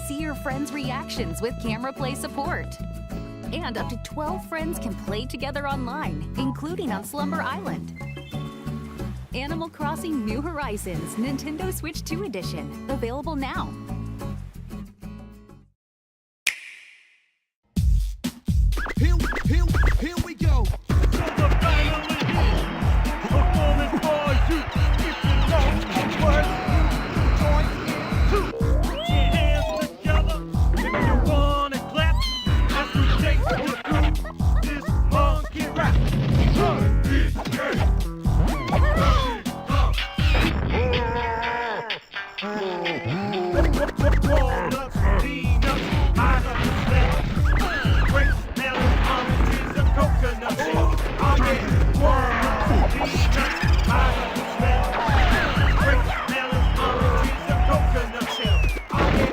See your friends' reactions with camera play support. And up to 12 friends can play together online, including on Slumber Island. Animal Crossing New Horizons Nintendo Switch 2 Edition, available now. Here we go. Performing for you. If you know what you join in. Put your hands together. If you wanna clap, as we take you through this monkey rap. Walnuts, peanuts, I understand. Great melon, oranges, and coconut shell. I get walnuts, peanuts, I understand. Great melon, oranges, and coconut shell. I get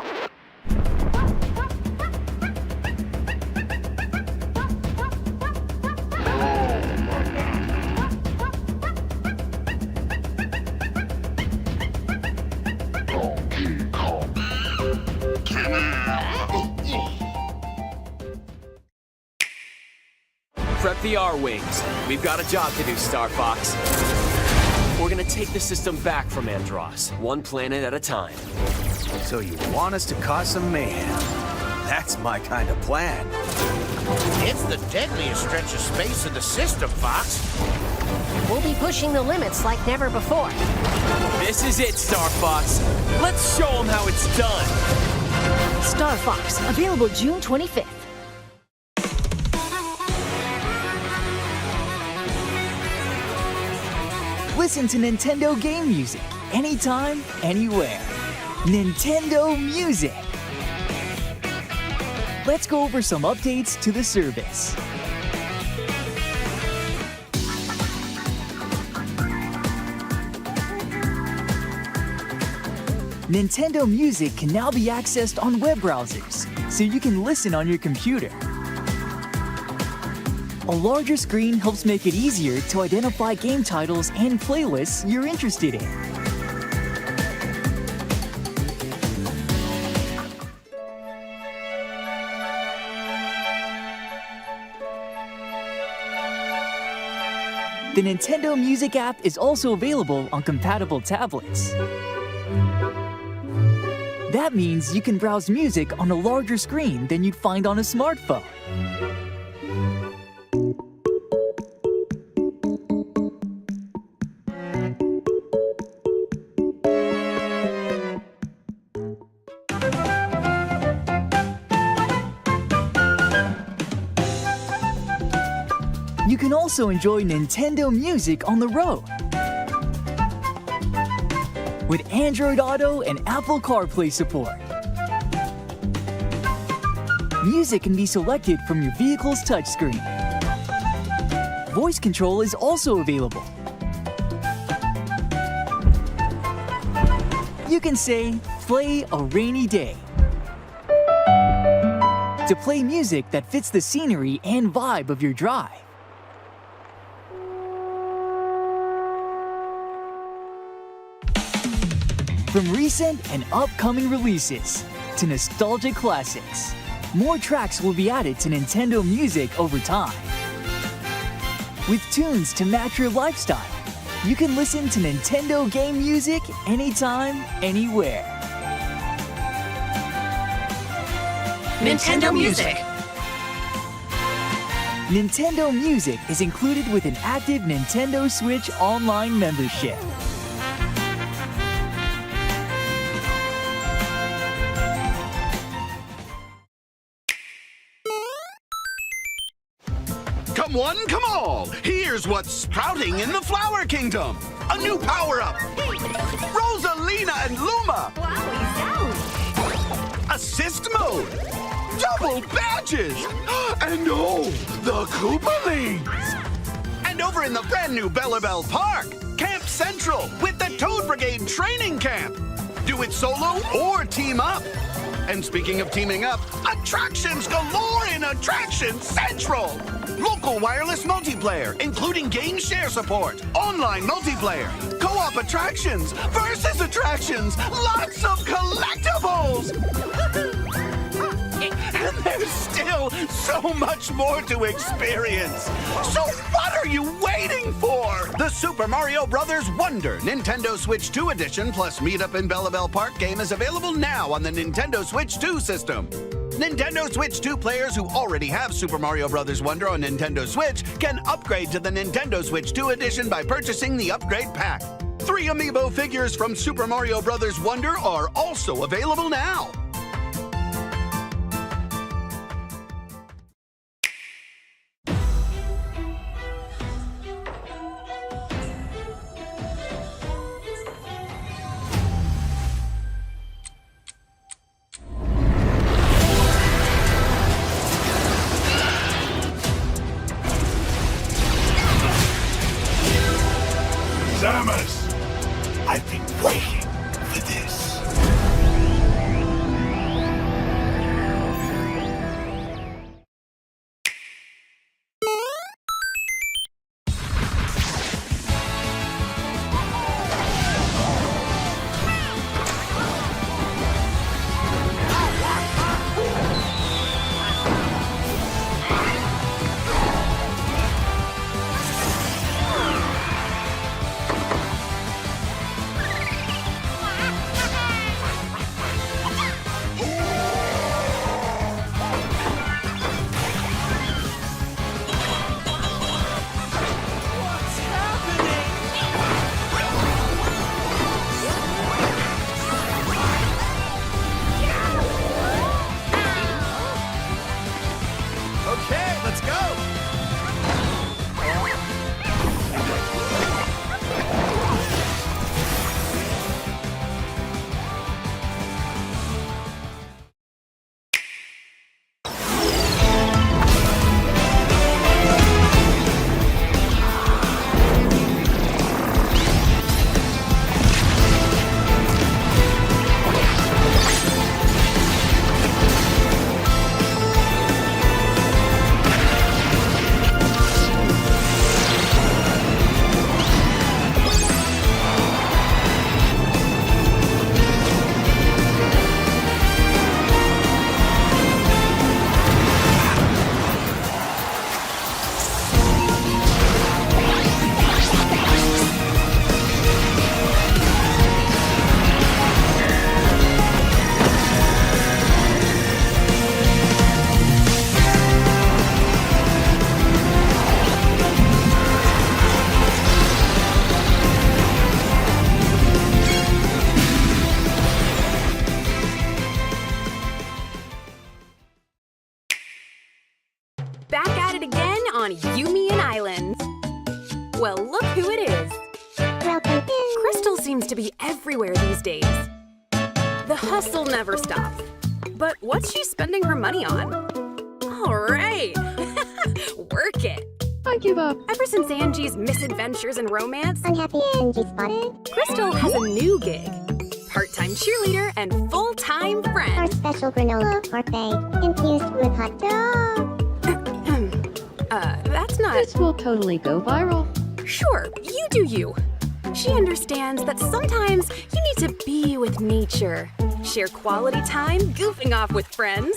Prep the R-Wings. We've got a job to do, Star Fox. We're gonna take the system back from Andross, one planet at a time. So you want us to cause some mayhem? That's my kind of plan. It's the deadliest stretch of space in the system, Fox. We'll be pushing the limits like never before. This is it, Star Fox. Let's show them how it's done. Star Fox, available June 25th. Listen to Nintendo game music anytime, anywhere. Nintendo Music. Let's go over some updates to the service. Nintendo Music can now be accessed on web browsers, so you can listen on your computer. A larger screen helps make it easier to identify game titles and playlists you're interested in. The Nintendo Music app is also available on compatible tablets. That means you can browse music on a larger screen than you'd find on a smartphone. You can also enjoy Nintendo Music on the road. With Android Auto and Apple CarPlay support. Music can be selected from your vehicle's touchscreen. Voice control is also available. You can say, "Play a rainy day," to play music that fits the scenery and vibe of your drive. From recent and upcoming releases to nostalgic classics, more tracks will be added to Nintendo Music over time. With tunes to match your lifestyle, you can listen to Nintendo game music anytime, anywhere. Nintendo Music. Nintendo Music is included with an active Nintendo Switch Online membership. Come one, come all! Here's what's sprouting in the Flower Kingdom! A new power-up! Rosalina and Luma! Assist mode! Double badges! And oh, the Koopalings! And over in the brand new Bellabelle Park, Camp Central with the Toad Brigade Training Camp! Do it solo or team up! And speaking of teaming up, attractions galore in Attraction Central! Local wireless multiplayer, including game share support, online multiplayer, co-op attractions, versus attractions, lots of collectibles! There's still so much more to experience. So what are you waiting for? The Super Mario Bros. Wonder Nintendo Switch 2 Edition plus Meet Up in Bella Bell Park game is available now on the Nintendo Switch 2 system. Nintendo Switch 2 players who already have Super Mario Bros. Wonder on Nintendo Switch can upgrade to the Nintendo Switch 2 Edition by purchasing the upgrade pack. 3 amiibo figures from Super Mario Bros. Wonder are also available now. Samus! I've been waiting for this. Okay, let's go! Back at it again on Yumian Island. Well, look who it is. Crystal seems to be everywhere these days. The hustle never stops. But what's she spending her money on? All right. Work it. I give up. Ever since Angie's misadventures and romance, Unhappy Angie spotted. Crystal has a new gig. Part-time cheerleader and full-time Our friend. special granola parfait infused with hot dog. That's not... This will totally go viral. Sure, you do you. She understands that sometimes you need to be with nature. Share quality time goofing off with friends.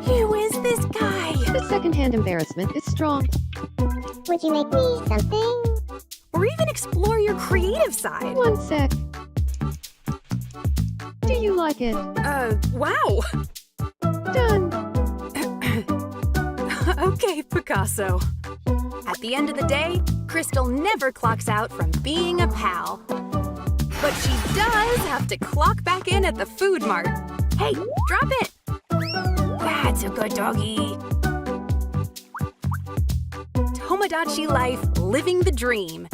Who is this guy? The secondhand embarrassment is strong. Would you make me something? Or even explore your creative side. One sec. Do you like it? Wow. Done. Okay, Picasso. At the end of the day, Crystal never clocks out from being a pal. But she does have to clock back in at the food mart. Hey, drop it! That's a good doggy. Tomodachi life, living the dream.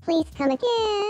Please come again.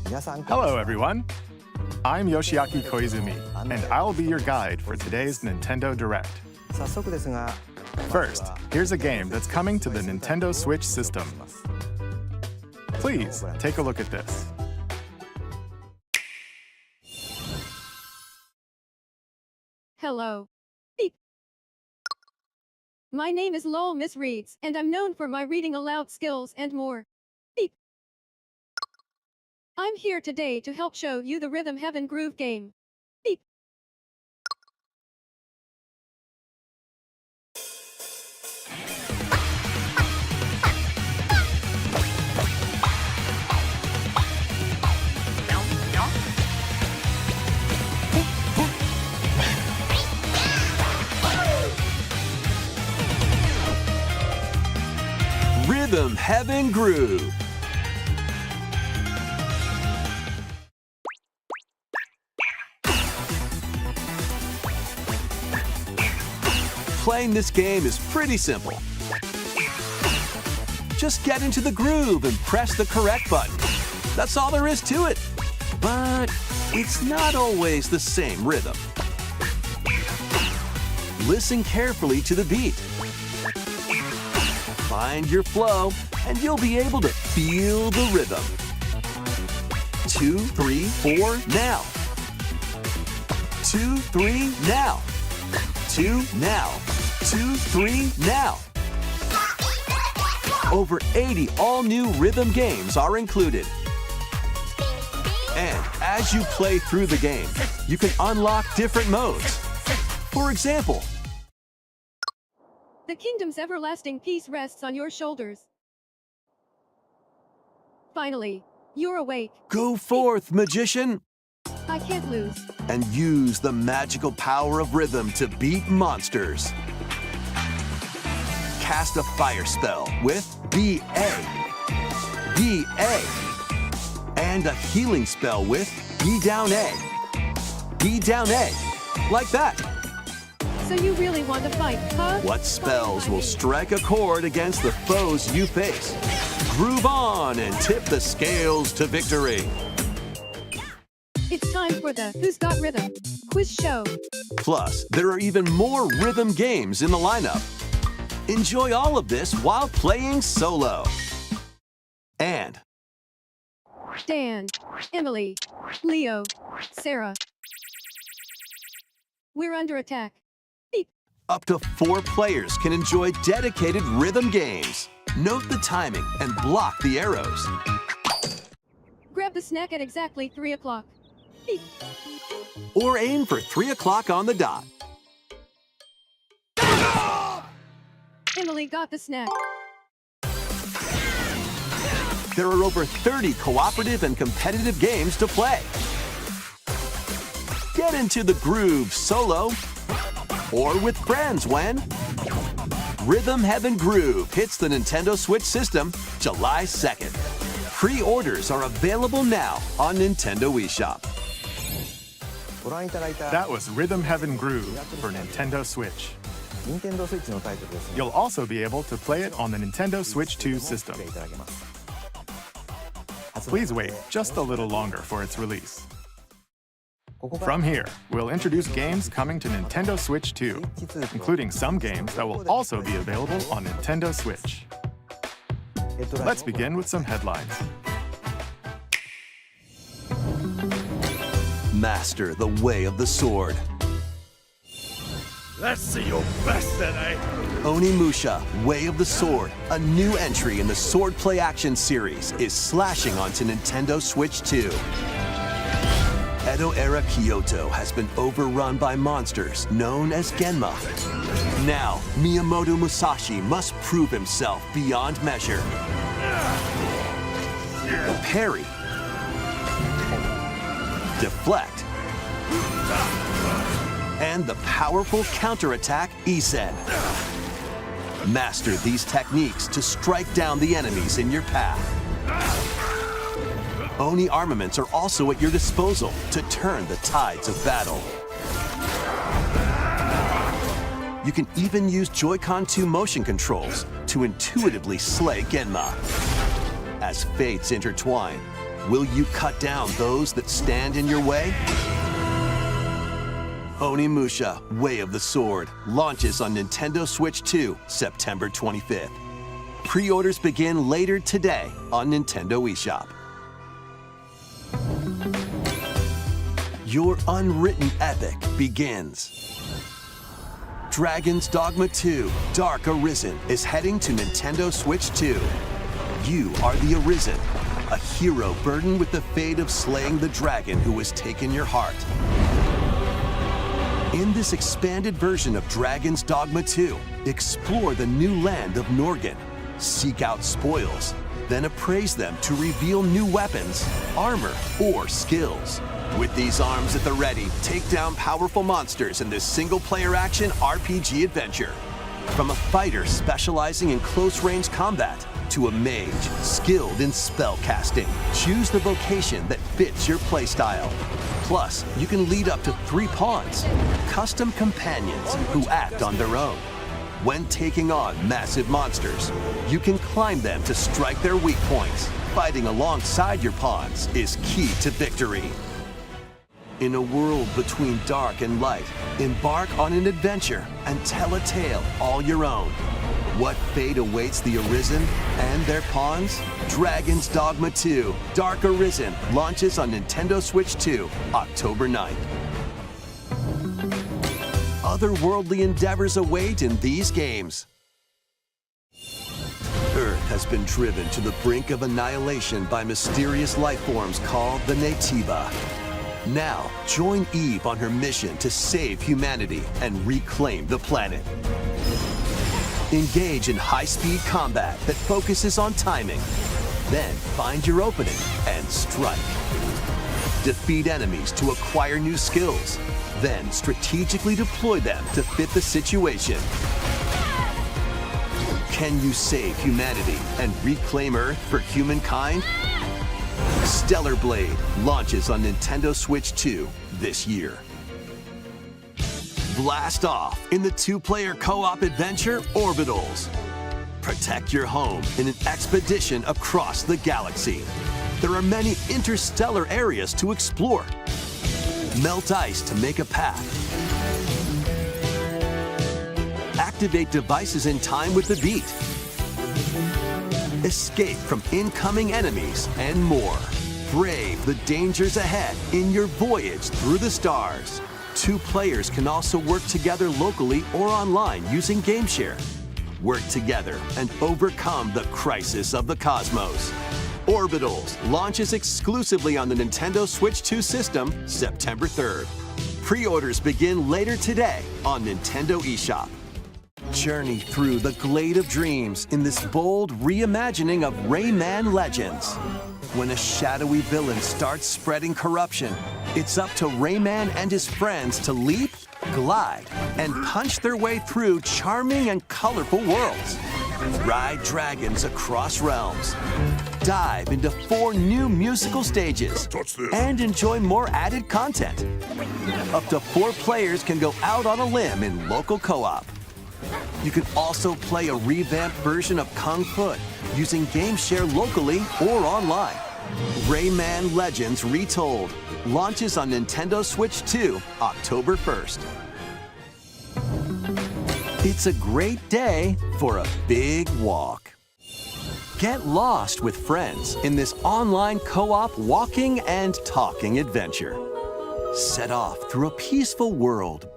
Hello, everyone. I'm Yoshiaki Koizumi, and I'll be your guide for today's Nintendo Direct. First, here's a game that's coming to the Nintendo Switch system. Please, take a look at this. Hello. Beep. My name is Lowell Miss Reads, and I'm known for my reading aloud skills and more. Beep. I'm here today to help show you the Rhythm Heaven Groove game. Beep. Rhythm Heaven Groove. Playing this game is pretty simple. Just get into the groove and press the correct button. That's all there is to it. But it's not always the same rhythm. Listen carefully to the beat. Find your flow, and you'll be able to feel the rhythm. 2, 3, 4, now. 2, 3, now. 2, now. 2, 3, now. Over 80 all-new rhythm games are included. And as you play through the game, you can unlock different modes. For example, The kingdom's everlasting peace rests on your shoulders. Finally, you're awake. go forth, magician, I can't lose. and use the magical power of rhythm to beat monsters. Cast a fire spell with BA, BA, and a healing spell with B down A, B down A, like that. So you really want to fight, huh? What spells will strike a chord against the foes you face? Groove on and tip the scales to victory. It's time for the Who's Got Rhythm quiz show. Plus, there are even more rhythm games in the lineup. Enjoy all of this while playing solo. And Dan, Emily, Leo, Sarah. We're under attack. Beep. up to 4 players can enjoy dedicated rhythm games. Note the timing and block the arrows. Grab the snack at exactly 3 o'clock. Beep. Or aim for 3 o'clock on the dot. Emily got the snack. There are over 30 cooperative and competitive games to play. Get into the groove solo or with friends when Rhythm Heaven Groove hits the Nintendo Switch system July 2nd. Pre-orders are available now on Nintendo eShop. That was Rhythm Heaven Groove for Nintendo Switch. You'll also be able to play it on the Nintendo Switch 2 system. Please wait just a little longer for its release. From here, we'll introduce games coming to Nintendo Switch 2, including some games that will also be available on Nintendo Switch. Let's begin with some headlines. Master the way of the sword. Let's see your best today. Onimusha, Way of the Sword, a new entry in the Sword Play Action series, is slashing onto Nintendo Switch 2. Edo-era Kyoto has been overrun by monsters known as Genma. Now, Miyamoto Musashi must prove himself beyond measure. Parry. Deflect. And the powerful counterattack Isen. Master these techniques to strike down the enemies in your path. Oni armaments are also at your disposal to turn the tides of battle. You can even use Joy-Con 2 motion controls to intuitively slay Genma. As fates intertwine, Will you cut down those that stand in your way? Onimusha, Way of the Sword, launches on Nintendo Switch 2, September 25th. Pre-orders begin later today on Nintendo eShop. Your unwritten epic begins. Dragon's Dogma 2: Dark Arisen is heading to Nintendo Switch 2. You are the Arisen, a hero burdened with the fate of slaying the dragon who has taken your heart. In this expanded version of Dragon's Dogma 2, explore the new land of Norgan, seek out spoils, then appraise them to reveal new weapons, armor, or skills. With these arms at the ready, take down powerful monsters in this single-player action RPG adventure. From a fighter specializing in close-range combat to a mage skilled in spell casting, choose the vocation that fits your playstyle. Plus, you can lead up to 3 pawns, custom companions who act on their own. When taking on massive monsters, you can climb them to strike their weak points. Fighting alongside your pawns is key to victory. In a world between dark and light, embark on an adventure and tell a tale all your own. What fate awaits the Arisen and their pawns? Dragon's Dogma 2: Dark Arisen launches on Nintendo Switch 2, October 9th. Otherworldly endeavors await in these games. Earth has been driven to the brink of annihilation by mysterious life forms called the Naytiba. Now, join Eve on her mission to save humanity and reclaim the planet. Engage in high-speed combat that focuses on timing. Then find your opening and strike. Defeat enemies to acquire new skills. Then strategically deploy them to fit the situation. Can you save humanity and reclaim Earth for humankind? Stellar Blade launches on Nintendo Switch 2 this year. Blast off in the 2-player co-op adventure Orbitals. Protect your home in an expedition across the galaxy. There are many interstellar areas to explore. Melt ice to make a path. Activate devices in time with the beat. Escape from incoming enemies and more. Brave the dangers ahead in your voyage through the stars. 2 players can also work together locally or online using GameShare. Work together and overcome the crisis of the cosmos. Orbitals launches exclusively on the Nintendo Switch 2 system September 3rd. Pre-orders begin later today on Nintendo eShop. Journey through the Glade of Dreams in this bold reimagining of Rayman Legends. When a shadowy villain starts spreading corruption, it's up to Rayman and his friends to leap, glide, and punch their way through charming and colorful worlds. Ride dragons across realms. Dive into 4 new musical stages. And enjoy more added content. Up to 4 players can go out on a limb in local co-op. You can also play a revamped version of Kung Fu using GameShare locally or online. Rayman Legends Retold launches on Nintendo Switch 2, October 1st. It's a great day for a big walk. Get lost with friends in this online co-op walking and talking adventure. Set off through a peaceful world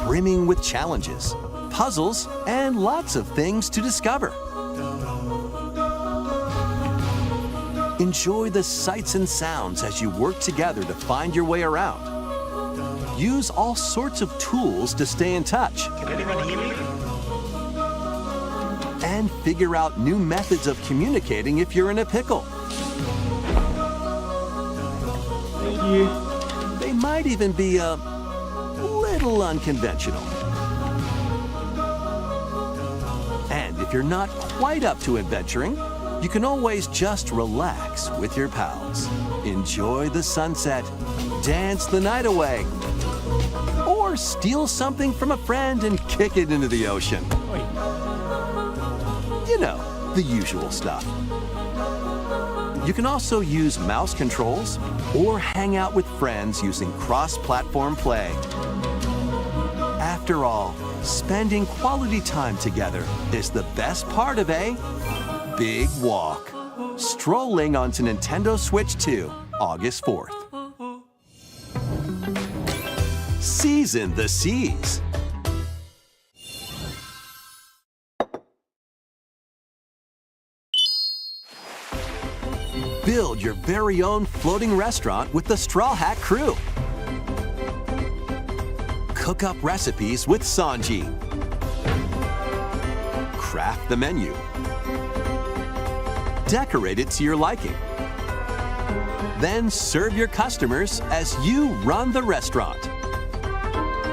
brimming with challenges, puzzles, and lots of things to discover. Enjoy the sights and sounds as you work together to find your way around. Use all sorts of tools to stay in touch. Can anyone hear me? And figure out new methods of communicating if you're in a pickle. Thank you. They might even be a little unconventional. And if you're not quite up to adventuring, you can always just relax with your pals. Enjoy the sunset, dance the night away, or steal something from a friend and kick it into the ocean. You know, the usual stuff. You can also use mouse controls or hang out with friends using cross-platform play. After all, spending quality time together is the best part of a big walk. Strolling onto Nintendo Switch 2, August 4th. Season the seas. Build your very own floating restaurant with the Straw Hat Crew. Cook up recipes with Sanji. Craft the menu. Decorate it to your liking. Then serve your customers as you run the restaurant.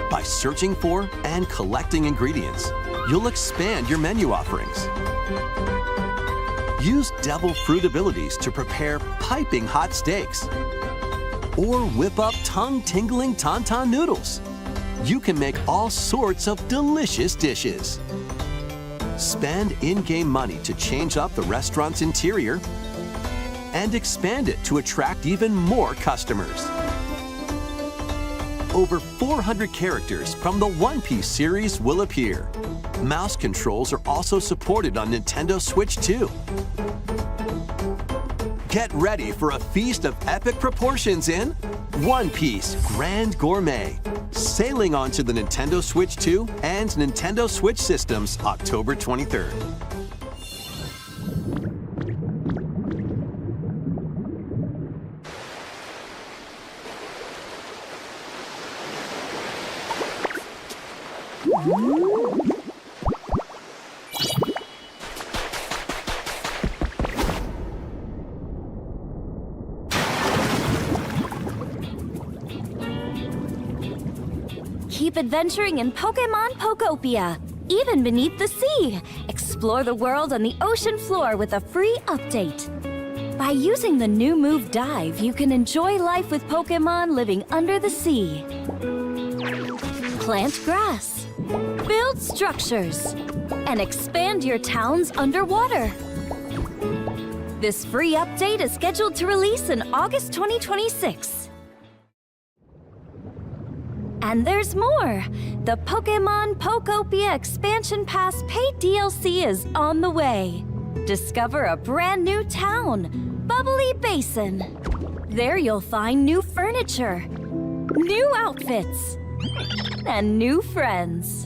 By searching for and collecting ingredients, you'll expand your menu offerings. Use devil fruit abilities to prepare piping hot steaks. Or whip up tongue-tingling tauntaun noodles. You can make all sorts of delicious dishes. Spend in-game money to change up the restaurant's interior and expand it to attract even more customers. Over 400 characters from the One Piece series will appear. Mouse controls are also supported on Nintendo Switch 2. Get ready for a feast of epic proportions in One Piece Grand Gourmet, sailing onto the Nintendo Switch 2 and Nintendo Switch systems October 23rd. Keep adventuring in Pokemon Pokopia, even beneath the sea. Explore the world on the ocean floor with a free update. By using the new move Dive, you can enjoy life with Pokemon living under the sea. Plant grass, build structures, and expand your towns underwater. This free update is scheduled to release in August 2026. And there's more! The Pokemon Pokopia Expansion Pass paid DLC is on the way. Discover a brand new town, Bubbly Basin. There you'll find new furniture, new outfits, and new friends.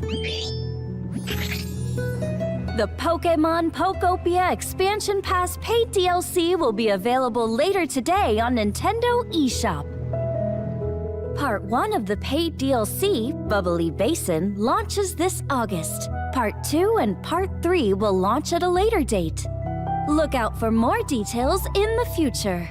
The Pokemon Pokopia Expansion Pass paid DLC will be available later today on Nintendo eShop. Part 1 of the paid DLC, Bubbly Basin, launches this August. Part 2 and Part 3 will launch at a later date. Look out for more details in the future.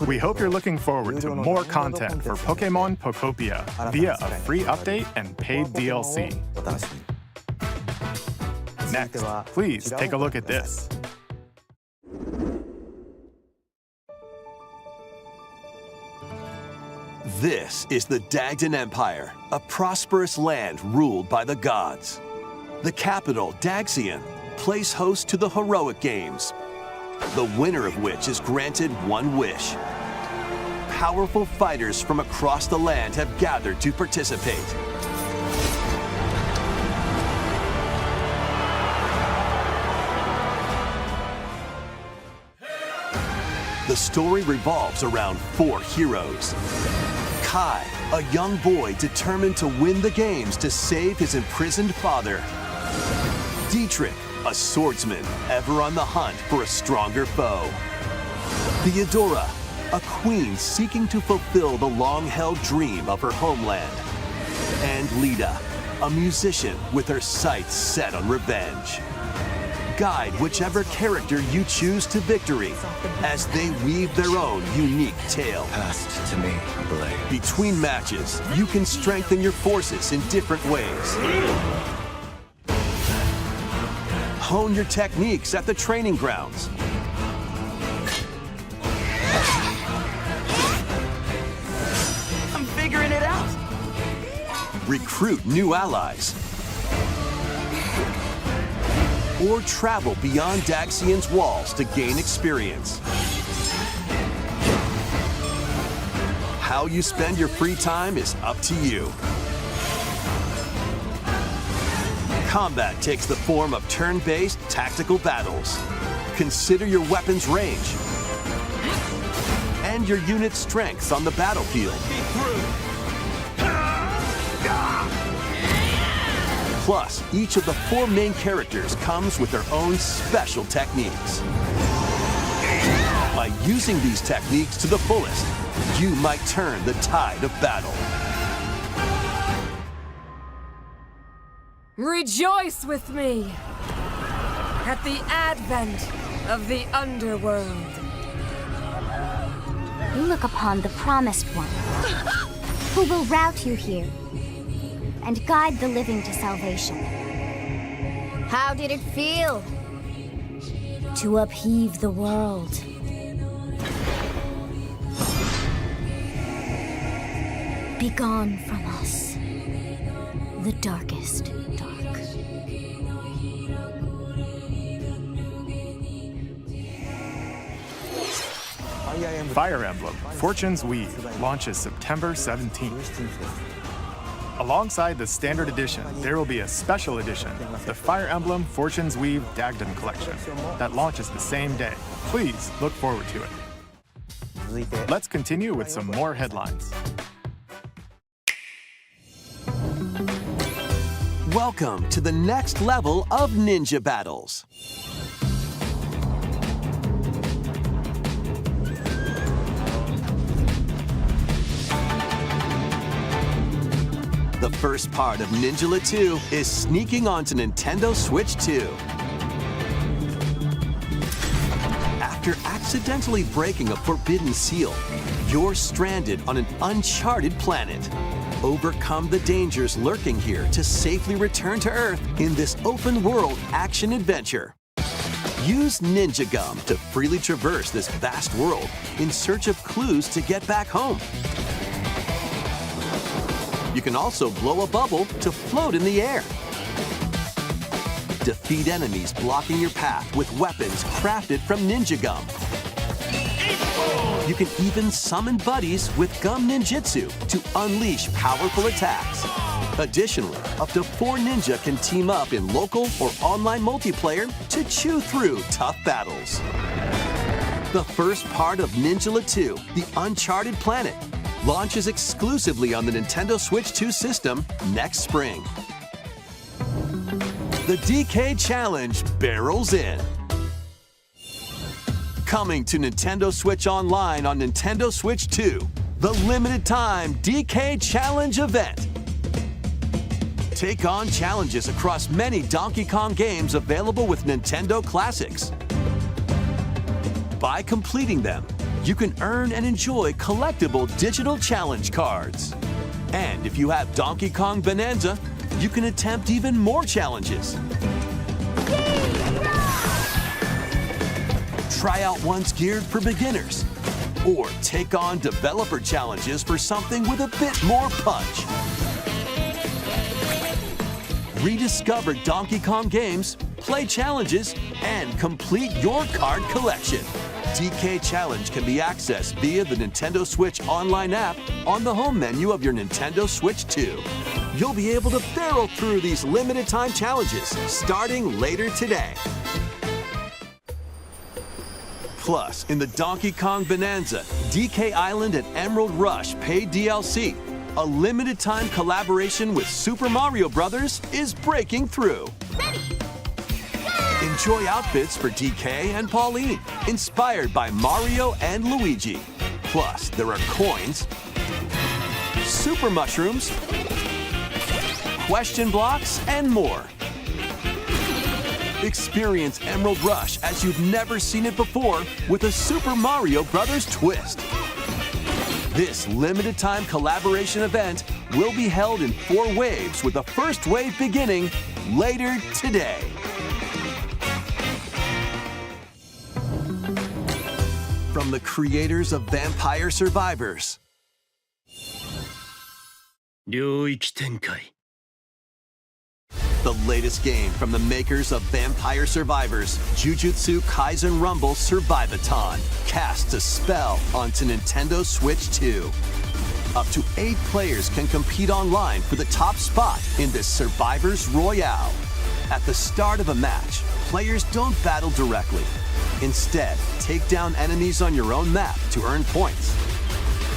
We hope you're looking forward to more content for Pokemon Pokopia via a free update and paid DLC. Next, please take a look at this. This is the Dagdan Empire, a prosperous land ruled by the gods. The capital, Daxian, plays host to the heroic games, the winner of which is granted one wish. Powerful fighters from across the land have gathered to participate. The story revolves around 4 heroes. Kai, a young boy determined to win the games to save his imprisoned father. Dietrich, a swordsman ever on the hunt for a stronger foe. Theodora, a queen seeking to fulfill the long-held dream of her homeland. And Lita, a musician with her sights set on revenge. Guide whichever character you choose to victory as they weave their own unique tale. Passed to me, blade. Between matches, you can strengthen your forces in different ways. Hone your techniques at the training grounds. I'm figuring it out. Recruit new allies. Or travel beyond Daxian's walls to gain experience. How you spend your free time is up to you. Combat takes the form of turn-based tactical battles. Consider your weapon's range and your unit's strengths on the battlefield. Plus, each of the 4 main characters comes with their own special techniques. By using these techniques to the fullest, you might turn the tide of battle. Rejoice with me at the advent of the underworld. You look upon the Promised One, who will route you here and guide the living to salvation. How did it feel to upheave the world? Begone from us, the darkest dark. Fire Emblem Fortune's Weave launches September 17th. Alongside the standard edition, there will be a special edition, the Fire Emblem Fortune's Weave Dagden Collection, that launches the same day. Please look forward to it. Let's continue with some more headlines. Welcome to the next level of ninja battles. The first part of Ninja 2 is sneaking onto Nintendo Switch 2. After accidentally breaking a forbidden seal, you're stranded on an uncharted planet. Overcome the dangers lurking here to safely return to Earth in this open-world action-adventure. Use Ninja Gum to freely traverse this vast world in search of clues to get back home. You can also blow a bubble to float in the air. Defeat enemies blocking your path with weapons crafted from Ninja Gum. You can even summon buddies with Gum Ninjutsu to unleash powerful attacks. Additionally, up to 4 ninja can team up in local or online multiplayer to chew through tough battles. The first part of Ninja 2, The Uncharted Planet, launches exclusively on the Nintendo Switch 2 system next spring. The DK Challenge barrels in. Coming to Nintendo Switch Online on Nintendo Switch 2, the limited time DK Challenge event. Take on challenges across many Donkey Kong games available with Nintendo Classics. By completing them, you can earn and enjoy collectible digital challenge cards. And if you have Donkey Kong Bonanza, you can attempt even more challenges. Try out ones geared for beginners, or take on developer challenges for something with a bit more punch. Rediscover Donkey Kong games, play challenges, and complete your card collection. DK Challenge can be accessed via the Nintendo Switch Online app on the home menu of your Nintendo Switch 2. You'll be able to barrel through these limited time challenges starting later today. Plus, in the Donkey Kong Bonanza, DK Island and Emerald Rush paid DLC, a limited time collaboration with Super Mario Bros. Is breaking through. Enjoy outfits for DK and Pauline, inspired by Mario and Luigi. Plus, there are coins, super mushrooms, question blocks, and more. Experience Emerald Rush as you've never seen it before with a Super Mario Bros. Twist. This limited time collaboration event will be held in 4 waves with the first wave beginning later today. from the creators of Vampire Survivors. 領域展開 The latest game from the makers of Vampire Survivors, Jujutsu Kaisen Rumble Survivathon, casts a spell onto Nintendo Switch 2. Up to 8 players can compete online for the top spot in this Survivors Royale. At the start of a match, players don't battle directly. Instead, take down enemies on your own map to earn points.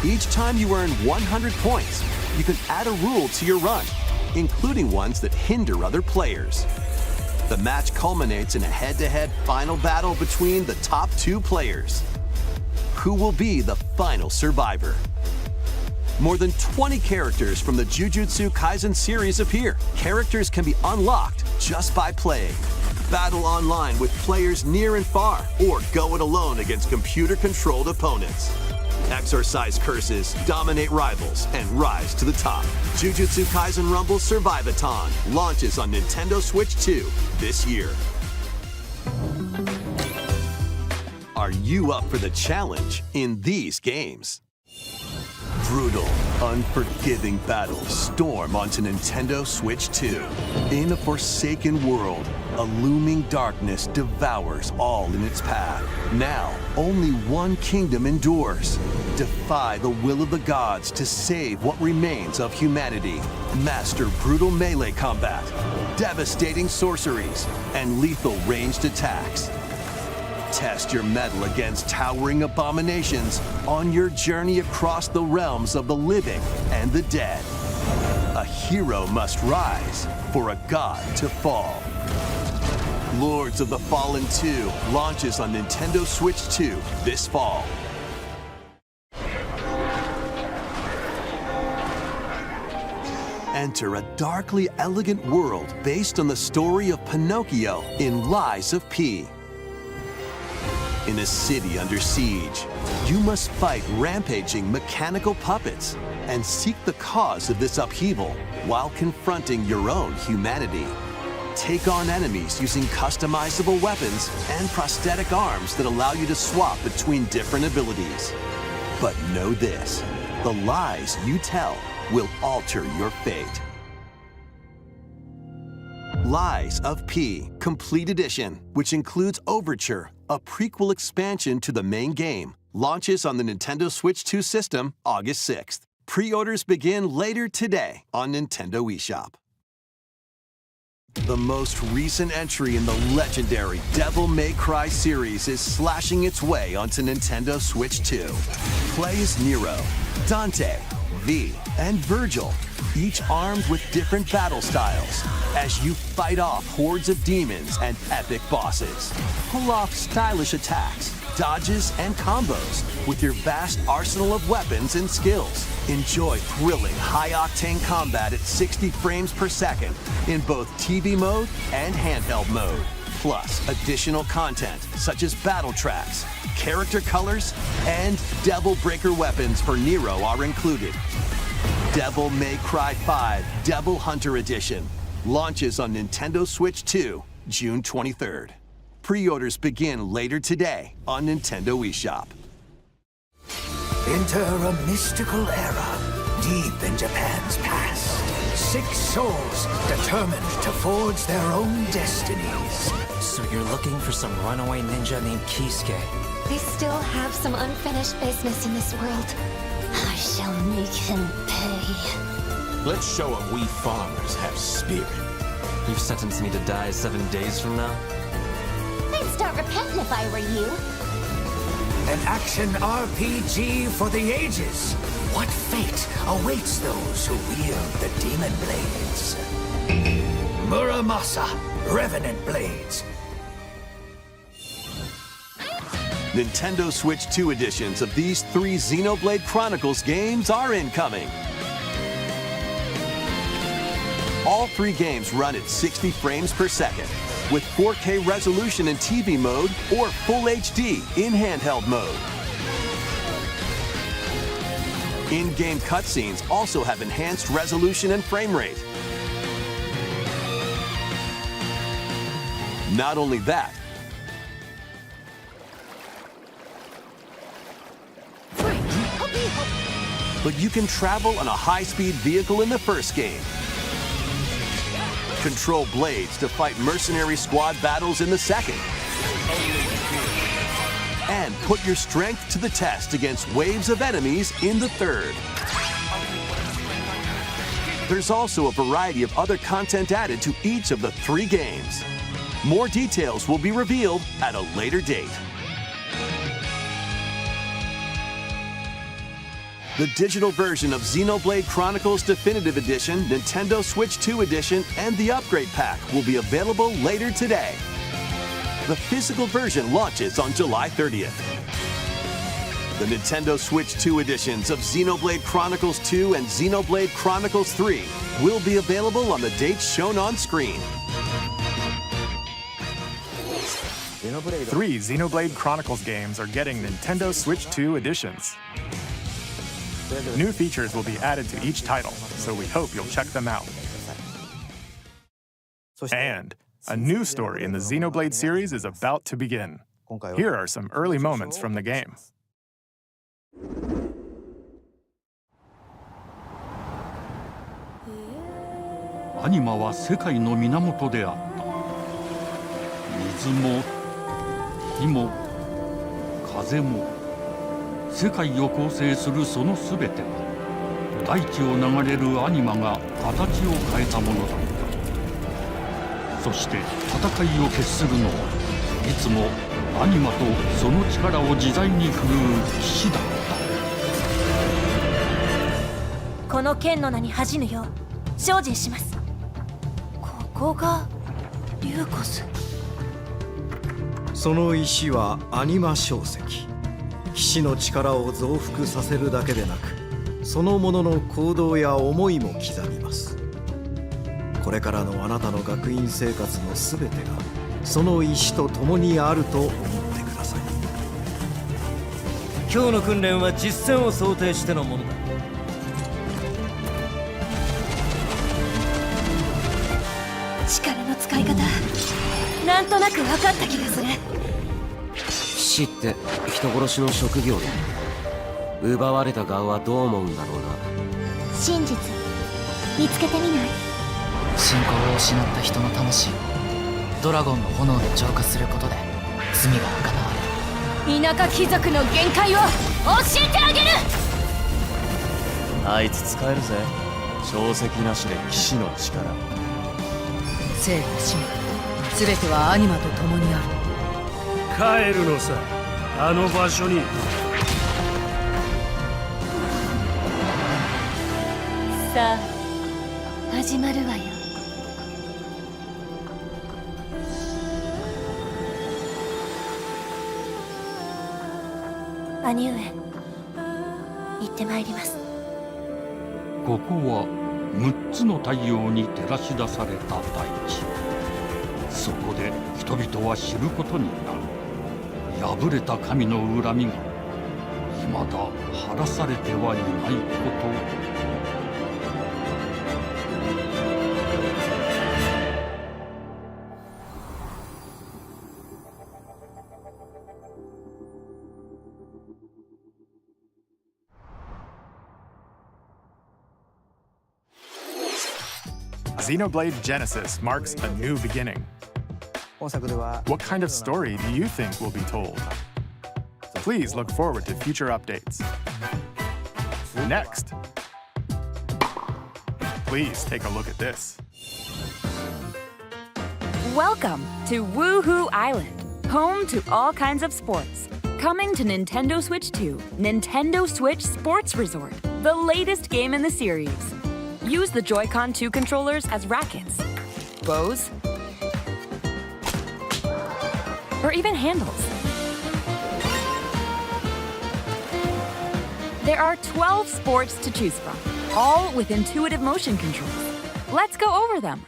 Each time you earn 100 points, you can add a rule to your run, including ones that hinder other players. The match culminates in a head-to-head final battle between the top 2 players. Who will be the final survivor? More than 20 characters from the Jujutsu Kaisen series appear. Characters can be unlocked just by playing. Battle online with players near and far, or go it alone against computer-controlled opponents. Exorcise curses, dominate rivals, and rise to the top. Jujutsu Kaisen Rumble Survivathon launches on Nintendo Switch 2 this year. Are you up for the challenge in these games? Brutal, unforgiving battles storm onto Nintendo Switch 2. In a forsaken world, a looming darkness devours all in its path. Now, only one kingdom endures. Defy the will of the gods to save what remains of humanity. Master brutal melee combat, devastating sorceries, and lethal ranged attacks. Test your mettle against towering abominations on your journey across the realms of the living and the dead. A hero must rise for a god to fall. Lords of the Fallen 2 launches on Nintendo Switch 2 this fall. Enter a darkly elegant world based on the story of Pinocchio in Lies of P. In a city under siege, you must fight rampaging mechanical puppets and seek the cause of this upheaval while confronting your own humanity. Take on enemies using customizable weapons and prosthetic arms that allow you to swap between different abilities. But know this, the lies you tell will alter your fate. Lies of P Complete Edition, which includes Overture, a prequel expansion to the main game, launches on the Nintendo Switch 2 system August 6th. Pre-orders begin later today on Nintendo eShop. The most recent entry in the legendary Devil May Cry series is slashing its way onto Nintendo Switch 2. Play as Nero, Dante, V, and Virgil, each armed with different battle styles, as you fight off hordes of demons and epic bosses. Pull off stylish attacks, dodges, and combos with your vast arsenal of weapons and skills. Enjoy thrilling, high-octane combat at 60 frames per second in both TV mode and handheld mode. Plus, additional content such as battle tracks, character colors, and Devil Breaker weapons for Nero are included. Devil May Cry 5 Devil Hunter Edition launches on Nintendo Switch 2, June 23rd. Pre-orders begin later today on Nintendo eShop. Enter a mystical era deep in Japan's past. 6 souls determined to forge their own destinies. So you're looking for some runaway ninja named Kisuke? I still have some unfinished business in this world. I shall make him pay. Let's show him we farmers have spirit. You've sentenced me to die 7 days from now? I'd start repenting if I were you. An action RPG for the ages. What fate awaits those who wield the demon blades? Muramasa, Revenant Blades. Nintendo Switch 2 editions of these 3 Xenoblade Chronicles games are incoming. All 3 games run at 60 frames per second, with 4K resolution in TV mode or Full HD in handheld mode. In-game cutscenes also have enhanced resolution and frame rate. Not only that, But you can travel on a high-speed vehicle in the first game. Control blades to fight mercenary squad battles in the second. And put your strength to the test against waves of enemies in the third. There's also a variety of other content added to each of the 3 games. More details will be revealed at a later date. The digital version of Xenoblade Chronicles Definitive Edition, Nintendo Switch 2 Edition, and the Upgrade Pack will be available later today. The physical version launches on July 30th. The Nintendo Switch 2 editions of Xenoblade Chronicles 2 and Xenoblade Chronicles 3 will be available on the dates shown on screen. 3 Xenoblade Chronicles games are getting Nintendo Switch 2 editions. New features will be added to each title, so we hope you'll check them out. And a new story in the Xenoblade series is about to begin. Here are some early moments from the game. Anima は世界の源であった。水も火も風も世界を構成するそのすべては大地を流れるアニマが形を変えたものだった。そして戦いを決するのはいつもアニマとその力を自在に振るう騎士だった。この剣の名に恥じぬよう精進します。ここがリューコス。その石はアニマ晶石。騎士の力を増幅させるだけでなく、そのものの行動や思いも刻みます。これからのあなたの学院生活のすべてがその石と共にあると思ってください。今日の訓練は実戦を想定してのものだ。力の使い方、なんとなく分かった気がする。騎士って人殺しの職業で、奪われた側はどう思うんだろうな。真実見つけてみない？信仰を失った人の魂をドラゴンの炎で浄化することで罪が贖われる。田舎貴族の限界を教えてあげる。あいつ使えるぜ。証石なしで騎士の力。生と死すべてはアニマと共にある。帰るのさ、あの場所に。さあ始まるわよ。兄上、行ってまいります。ここは6つの太陽に照らし出された大地。そこで人々は知ることになる。破れた神の恨みが未だ晴らされてはいないこと。Xenoblade Genesis marks a new beginning. What kind of story do you think will be told? Please look forward to future updates. Next, please take a look at this. Welcome to Woohoo Island, home to all kinds of sports. Coming to Nintendo Switch 2, Nintendo Switch Sports Resort, the latest game in the series. Use the Joy-Con 2 controllers as rackets, bows, or even handles. There are 12 sports to choose from, all with intuitive motion controls. Let's go over them.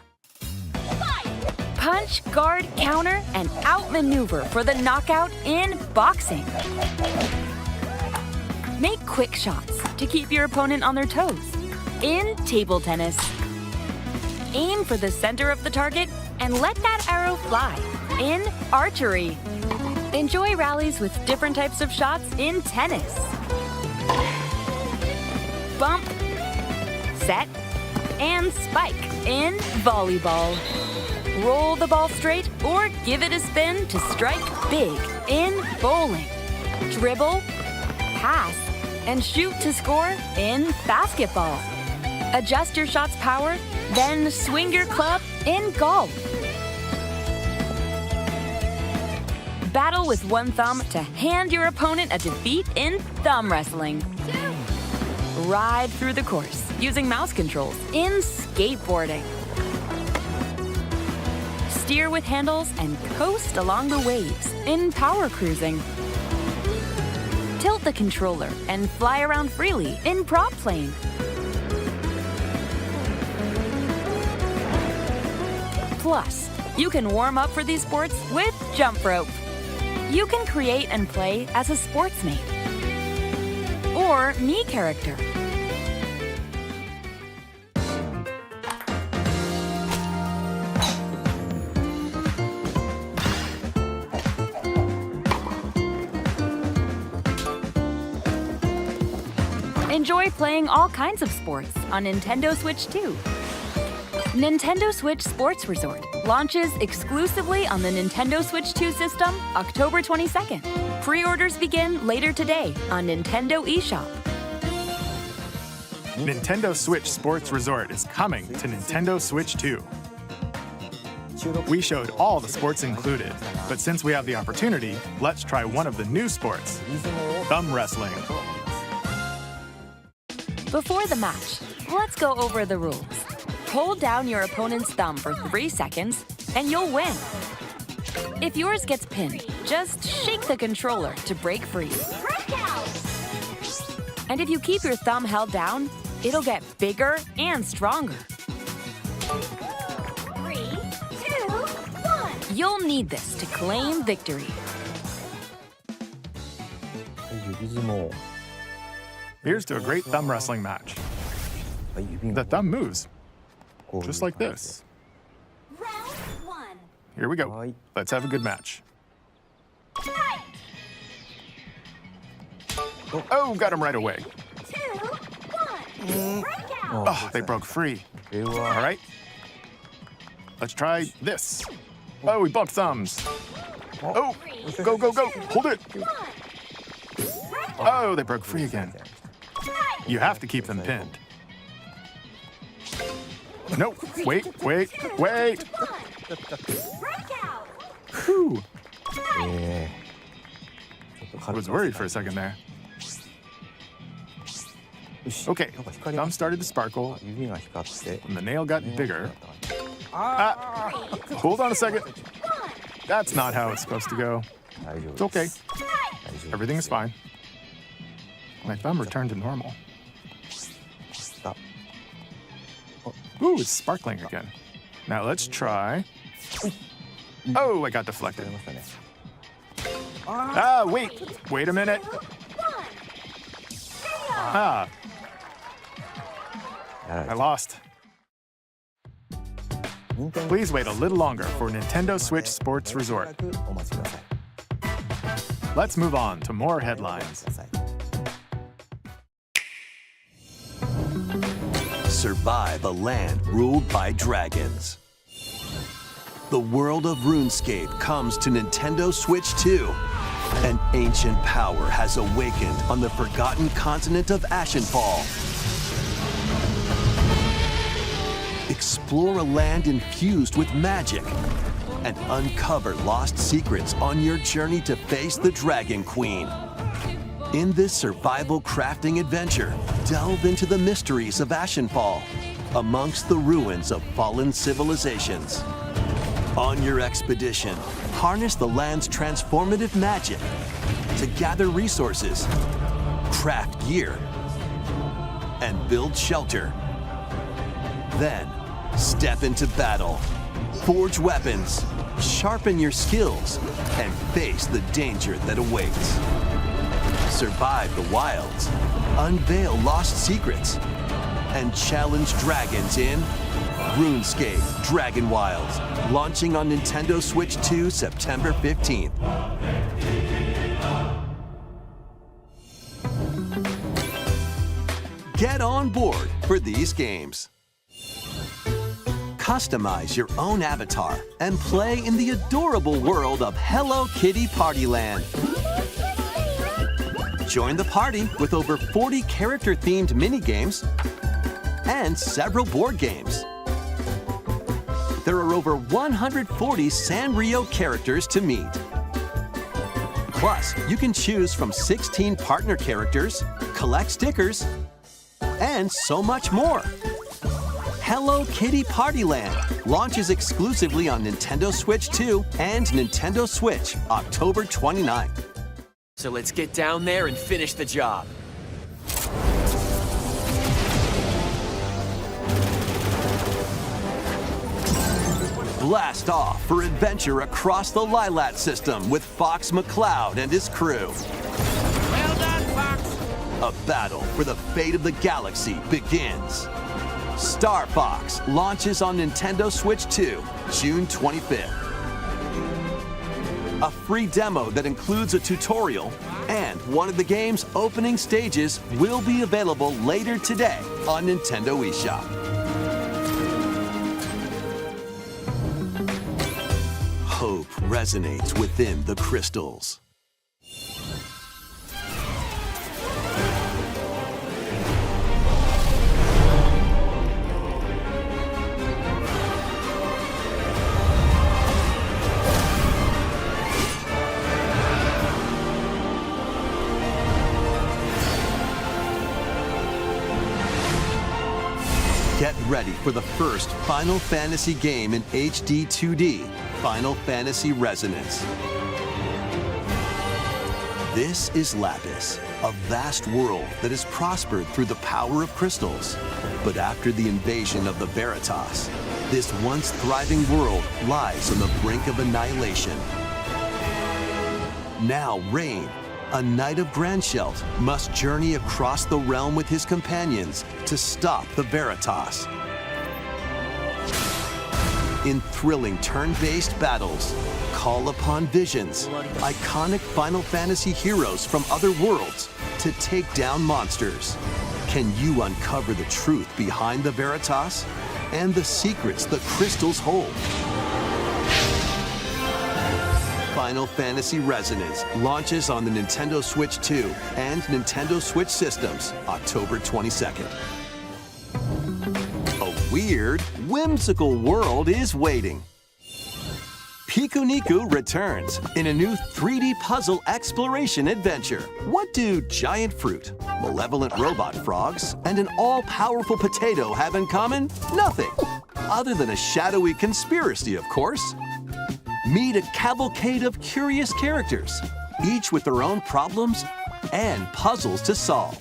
Punch, guard, counter, and outmaneuver for the knockout in boxing. Make quick shots to keep your opponent on their toes in table tennis. Aim for the center of the target and let that arrow fly in archery. Enjoy rallies with different types of shots in tennis. bump, set, and spike in volleyball. Roll the ball straight or give it a spin to strike big in bowling. Dribble, pass, and shoot to score in basketball. Adjust your shot's power, then swing your club in golf. Battle with one thumb to hand your opponent a defeat in thumb wrestling. Ride through the course using mouse controls in skateboarding. Steer with handles and coast along the waves in power cruising. Tilt the controller and fly around freely in prop plane. Plus, you can warm up for these sports with jump rope. You can create and play as a sportsmate or me character. Enjoy playing all kinds of sports on Nintendo Switch 2. Nintendo Switch Sports Resort launches exclusively on the Nintendo Switch 2 system October 22nd. Pre-orders begin later today on Nintendo eShop. Nintendo Switch Sports Resort is coming to Nintendo Switch 2. We showed all the sports included, but since we have the opportunity, let's try one of the new sports, thumb wrestling. Before the match, let's go over the rules. Hold down your opponent's thumb for 3 seconds, and you'll win. If yours gets pinned, just shake the controller to break free. And if you keep your thumb held down, it'll get bigger and stronger. 3, 2, 1. You'll need this to claim victory. Here's to a great thumb wrestling match. The thumb moves, just like this. Here we go. Let's have a good match. Oh, got him right away. 2, 1. Oh, they broke free. All right. Let's try this. Oh, we bumped thumbs. Oh, go, go, go. Hold it. Oh, they broke free again. You have to keep them pinned. No, wait. Whew. I was worried for a second there. Okay, thumb started to sparkle, and the nail got bigger. Hold on a second. That's not how it's supposed to go. It's okay. Everything is fine. My thumb returned to normal. Ooh, it's sparkling again. Now let's try. Oh, I got deflected. Wait a minute. I lost. Please wait a little longer for Nintendo Switch Sports Resort. Let's move on to more headlines. Survive a land ruled by dragons. The world of RuneScape comes to Nintendo Switch 2. An ancient power has awakened on the forgotten continent of Ashenfall. Explore a land infused with magic and uncover lost secrets on your journey to face the Dragon Queen. In this survival crafting adventure, delve into the mysteries of Ashenfall amongst the ruins of fallen civilizations. On your expedition, harness the land's transformative magic to gather resources, craft gear, and build shelter. Then, step into battle, forge weapons, sharpen your skills, and face the danger that awaits. Survive the wilds, unveil lost secrets, and challenge dragons in RuneScape Dragon Wilds, launching on Nintendo Switch 2 September 15th. Get on board for these games. Customize your own avatar and play in the adorable world of Hello Kitty Partyland. Join the party with over 40 character-themed mini-games and several board games. There are over 140 Sanrio characters to meet. Plus, you can choose from 16 partner characters, collect stickers, and so much more. Hello Kitty Partyland launches exclusively on Nintendo Switch 2 and Nintendo Switch October 29th. So let's get down there and finish the job. Blast off for adventure across the Lilat system with Fox McCloud and his crew. Well done, Fox. A battle for the fate of the galaxy begins. Star Fox launches on Nintendo Switch 2, June 25th. A free demo that includes a tutorial and one of the game's opening stages will be available later today on Nintendo eShop. Hope resonates within the crystals. Get ready for the first Final Fantasy game in HD 2D, Final Fantasy Resonance. This is Lapis, a vast world that has prospered through the power of crystals. But after the invasion of the Veritas, this once thriving world lies on the brink of annihilation. Now Rain, a knight of Grandshelt, must journey across the realm with his companions to stop the Veritas. In thrilling turn-based battles, call upon visions, iconic Final Fantasy heroes from other worlds to take down monsters. Can you uncover the truth behind the Veritas and the secrets the crystals hold? Final Fantasy Resonance launches on the Nintendo Switch 2 and Nintendo Switch systems October 22nd. A weird, whimsical world is waiting. Pikuniku returns in a new 3D puzzle exploration adventure. What do giant fruit, malevolent robot frogs, and an all-powerful potato have in common? Nothing, other than a shadowy conspiracy, of course. Meet a cavalcade of curious characters, each with their own problems and puzzles to solve.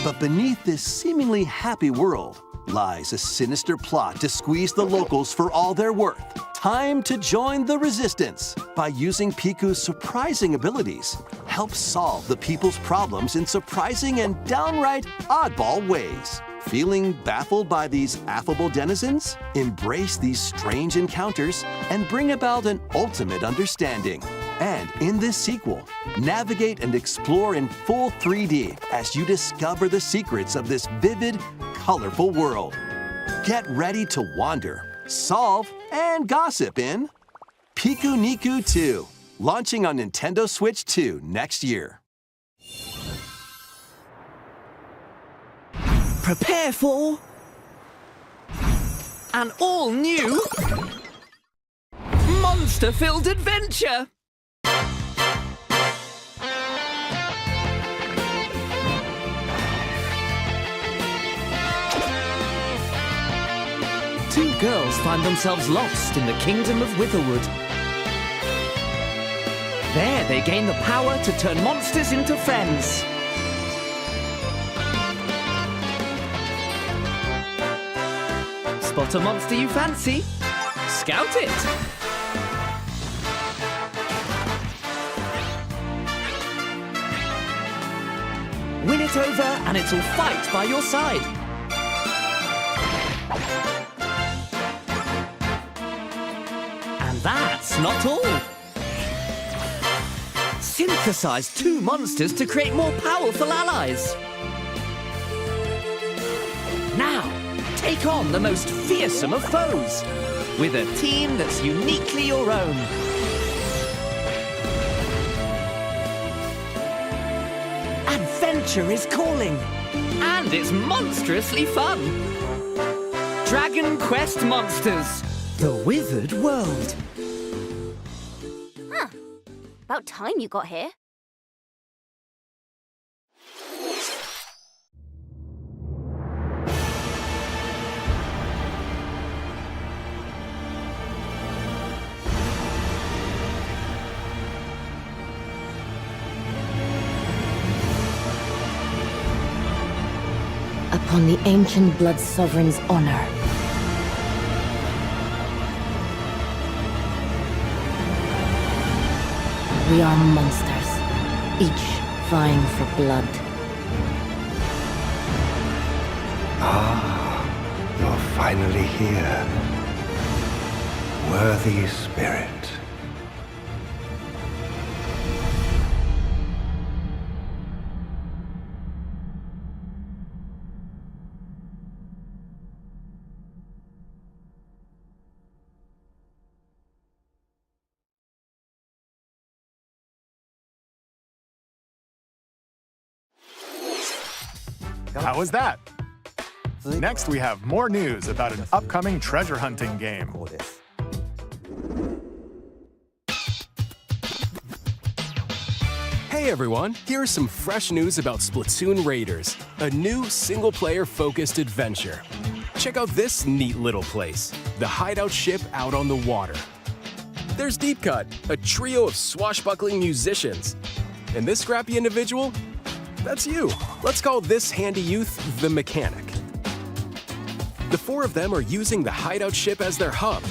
But beneath this seemingly happy world lies a sinister plot to squeeze the locals for all they're worth. Time to join the resistance. By using Piku's surprising abilities, help solve the people's problems in surprising and downright oddball ways. Feeling baffled by these affable denizens? Embrace these strange encounters and bring about an ultimate understanding. And in this sequel, navigate and explore in full 3D as you discover the secrets of this vivid, colorful world. Get ready to wander, solve, and gossip in Pikuniku 2, launching on Nintendo Switch 2 next year. Prepare for an all-new monster-filled adventure! Two girls find themselves lost in the kingdom of Witherwood. There they gain the power to turn monsters into friends. Spot a monster you fancy? Scout it! Win it over and it'll fight by your side. And that's not all. Synthesize two monsters to create more powerful allies. Now, take on the most fearsome of foes with a team that's uniquely your own. Adventure is calling, and it's monstrously fun. Dragon Quest Monsters, the Withered World. Huh. About time you got here. Upon the ancient blood sovereign's honor. We are monsters, each vying for blood. Ah, you're finally here. Worthy spirit. How was that? Next, we have more news about an upcoming treasure hunting game. Hey everyone, here is some fresh news about Splatoon Raiders, a new single-player focused adventure. Check out this neat little place, the hideout ship out on the water. There's Deep Cut, a trio of swashbuckling musicians. And this scrappy individual? That's you. Let's call this handy youth the Mechanic. The four of them are using the hideout ship as their hub,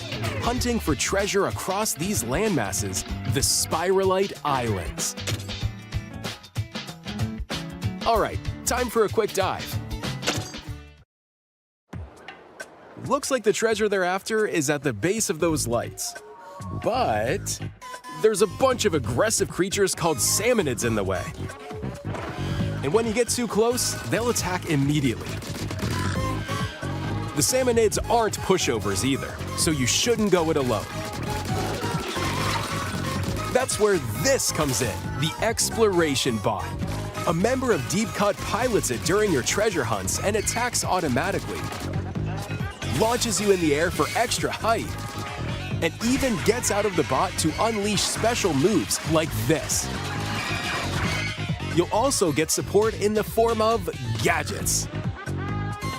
hunting for treasure across these landmasses, the Spiralite Islands. All right, time for a quick dive. Looks like the treasure they're after is at the base of those lights. But there's a bunch of aggressive creatures called salmonids in the way. And when you get too close, they'll attack immediately. The salmonids aren't pushovers either, so you shouldn't go it alone. That's where this comes in, the Exploration Bot. A member of Deep Cut pilots it during your treasure hunts and attacks automatically. Launches you in the air for extra height. And even gets out of the bot to unleash special moves like this. You'll also get support in the form of gadgets.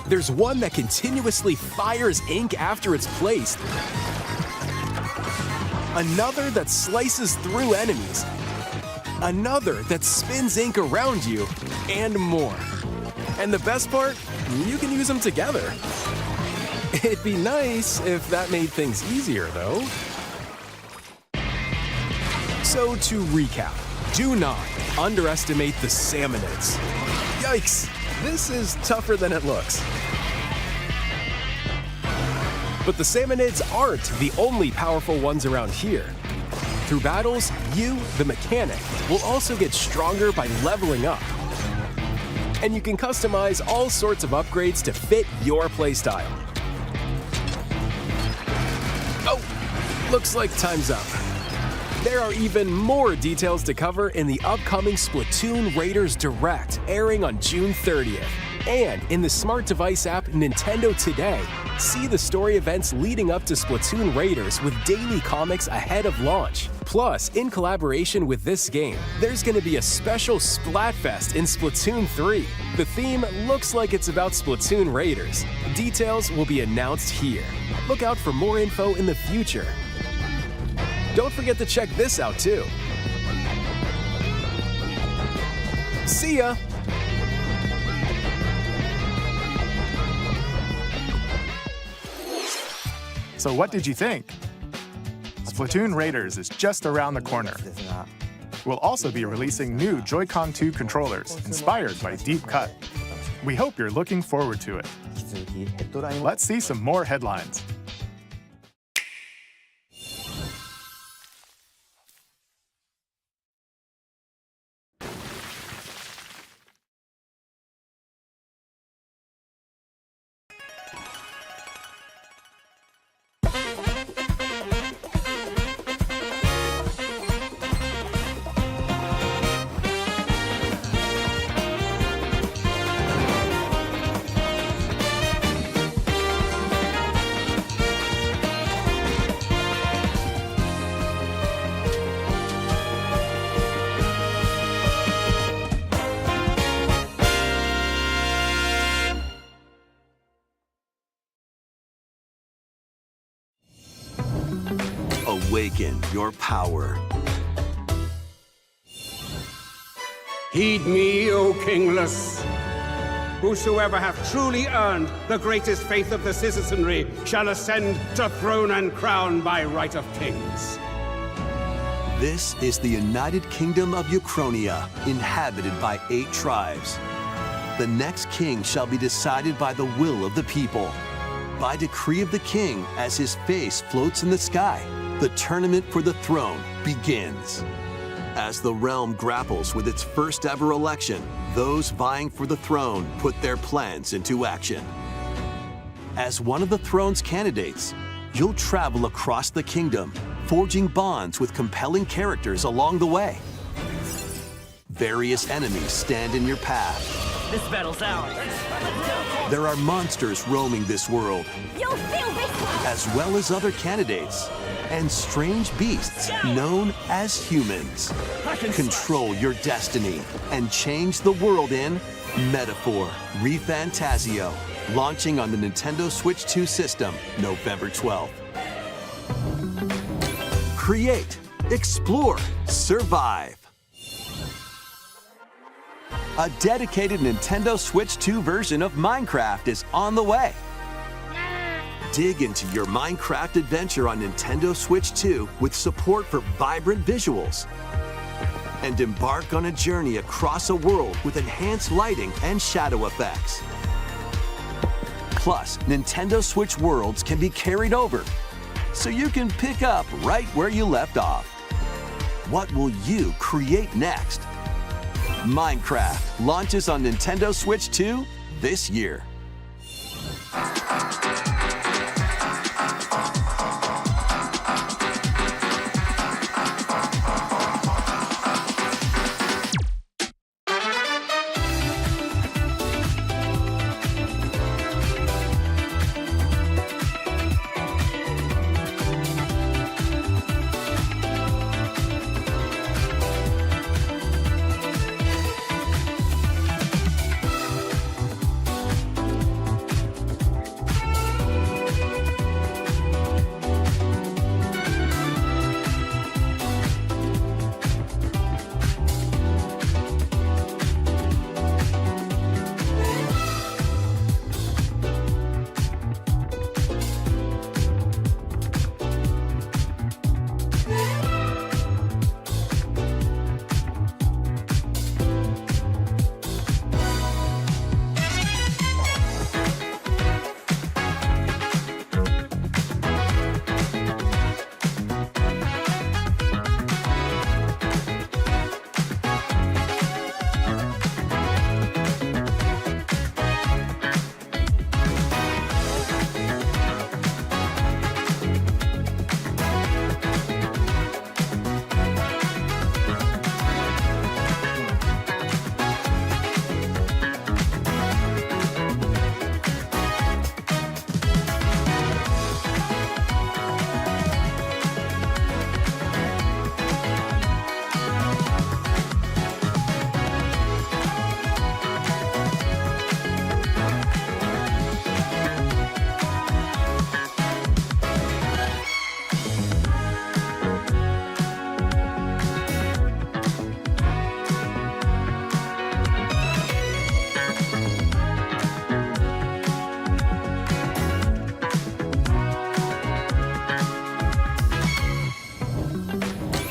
There's one that continuously fires ink after it's placed. Another that slices through enemies. Another that spins ink around you, and more. And the best part, you can use them together. It'd be nice if that made things easier, though. So to recap, do not underestimate the salmonids. Yikes, this is tougher than it looks. But the salmonids aren't the only powerful ones around here. Through battles, you, the Mechanic, will also get stronger by leveling up. And you can customize all sorts of upgrades to fit your playstyle. Oh, looks like time's up. There are even more details to cover in the upcoming Splatoon Raiders Direct, airing on June 30th. And in the smart device app Nintendo Today, see the story events leading up to Splatoon Raiders with daily comics ahead of launch. Plus, in collaboration with this game, there's going to be a special Splatfest in Splatoon 3. The theme looks like it's about Splatoon Raiders. Details will be announced here. Look out for more info in the future. Don't forget to check this out too. See ya! So what did you think? Splatoon Raiders is just around the corner. We'll also be releasing new Joy-Con 2 controllers inspired by Deep Cut. We hope you're looking forward to it. Let's see some more headlines. Awaken your power. Heed me, O kingless. Whosoever hath truly earned the greatest faith of the citizenry shall ascend to throne and crown by right of kings. This is the United Kingdom of Uchronia, inhabited by 8 tribes. The next king shall be decided by the will of the people. By decree of the king, as his face floats in the sky, the tournament for the throne begins. As the realm grapples with its first ever election, those vying for the throne put their plans into action. As one of the throne's candidates, you'll travel across the kingdom, forging bonds with compelling characters along the way. Various enemies stand in your path. This battle's ours. There are monsters roaming this world, You'll feel this! as well as other candidates, and strange beasts known as humans. Control your destiny and change the world in Metaphor ReFantazio, launching on the Nintendo Switch 2 system November 12th. Create, explore, survive. A dedicated Nintendo Switch 2 version of Minecraft is on the way. Dig into your Minecraft adventure on Nintendo Switch 2 with support for vibrant visuals. And embark on a journey across a world with enhanced lighting and shadow effects. Plus, Nintendo Switch worlds can be carried over, so you can pick up right where you left off. What will you create next? Minecraft launches on Nintendo Switch 2 this year.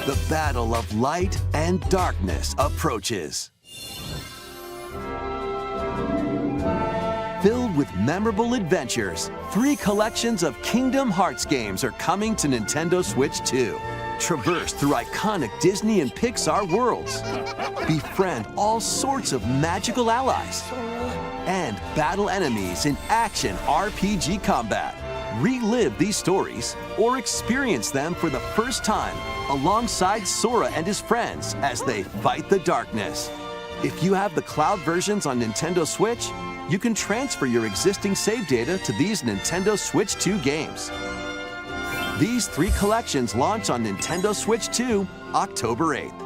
The battle of light and darkness approaches. Filled with memorable adventures, 3 collections of Kingdom Hearts games are coming to Nintendo Switch 2. Traverse through iconic Disney and Pixar worlds. Befriend all sorts of magical allies. And battle enemies in action RPG combat. Relive these stories or experience them for the first time alongside Sora and his friends as they fight the darkness. If you have the cloud versions on Nintendo Switch, you can transfer your existing save data to these Nintendo Switch 2 games. These 3 collections launch on Nintendo Switch 2 October 8th.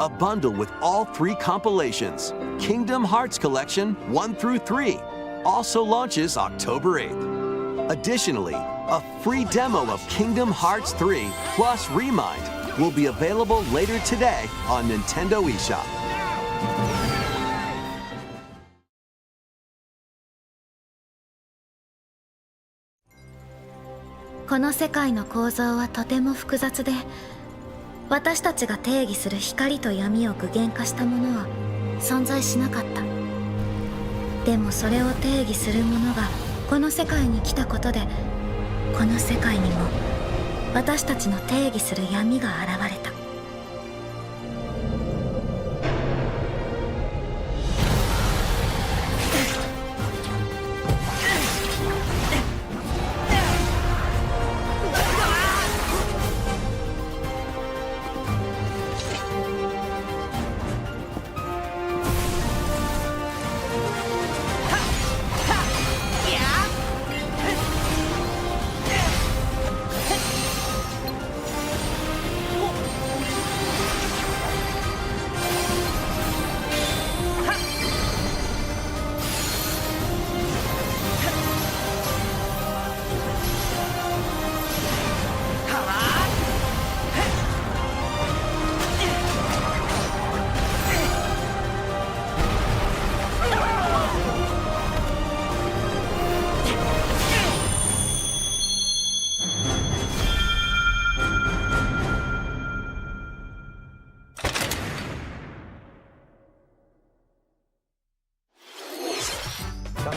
A bundle with all 3 compilations, Kingdom Hearts Collection 1 through 3, also launches October 8th. Additionally, a free demo of Kingdom Hearts 3 plus Remind will be available later today on Nintendo eShop. この世界の構造はとても複雑で、私たちが定義する光と闇を具現化したものは存在しなかった。でもそれを定義するものがこの世界に来たことで、この世界にも私たちの定義する闇が現れた。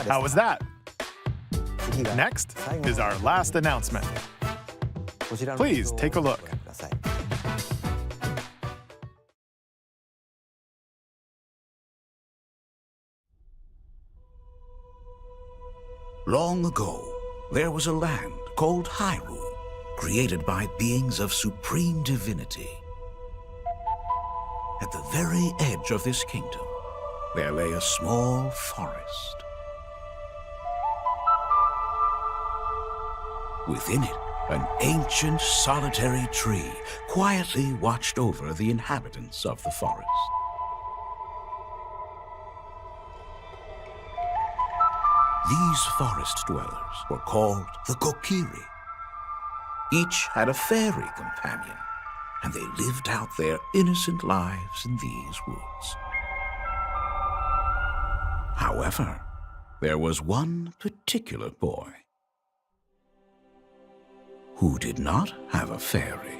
How was that? Next is our last announcement. Please take a look. Long ago, there was a land called Hyrule, created by beings of supreme divinity. At the very edge of this kingdom, there lay a small forest. Within it, an ancient solitary tree quietly watched over the inhabitants of the forest. These forest dwellers were called the Kokiri. Each had a fairy companion, and they lived out their innocent lives in these woods. However, there was one particular boy who did not have a fairy.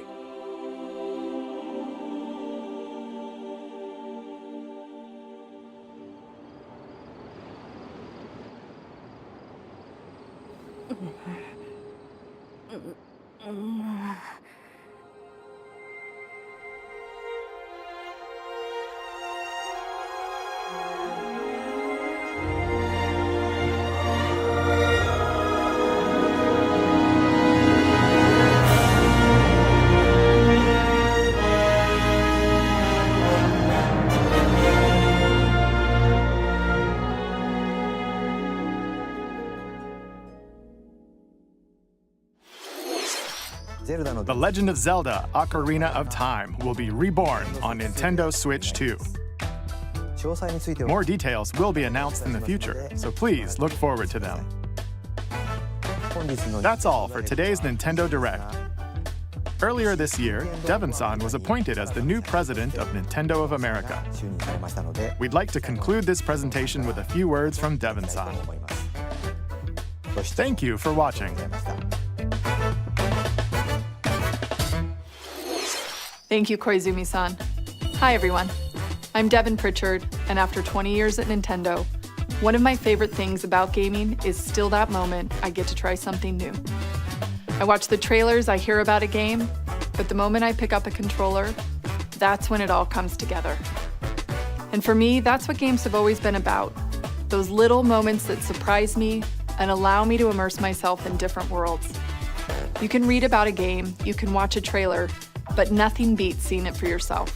The Legend of Zelda: Ocarina of Time will be reborn on Nintendo Switch 2. More details will be announced in the future, so please look forward to them. That's all for today's Nintendo Direct. Earlier this year, Devon-san was appointed as the new president of Nintendo of America. We'd like to conclude this presentation with a few words from Devon-san. Thank you for watching. Thank you, Koizumi-san. Hi, everyone. I'm Devin Pritchard, and after 20 years at Nintendo, one of my favorite things about gaming is still that moment I get to try something new. I watch the trailers, I hear about a game, but the moment I pick up a controller, that's when it all comes together. And for me, that's what games have always been about. Those little moments that surprise me and allow me to immerse myself in different worlds. You can read about a game, you can watch a trailer, but nothing beats seeing it for yourself.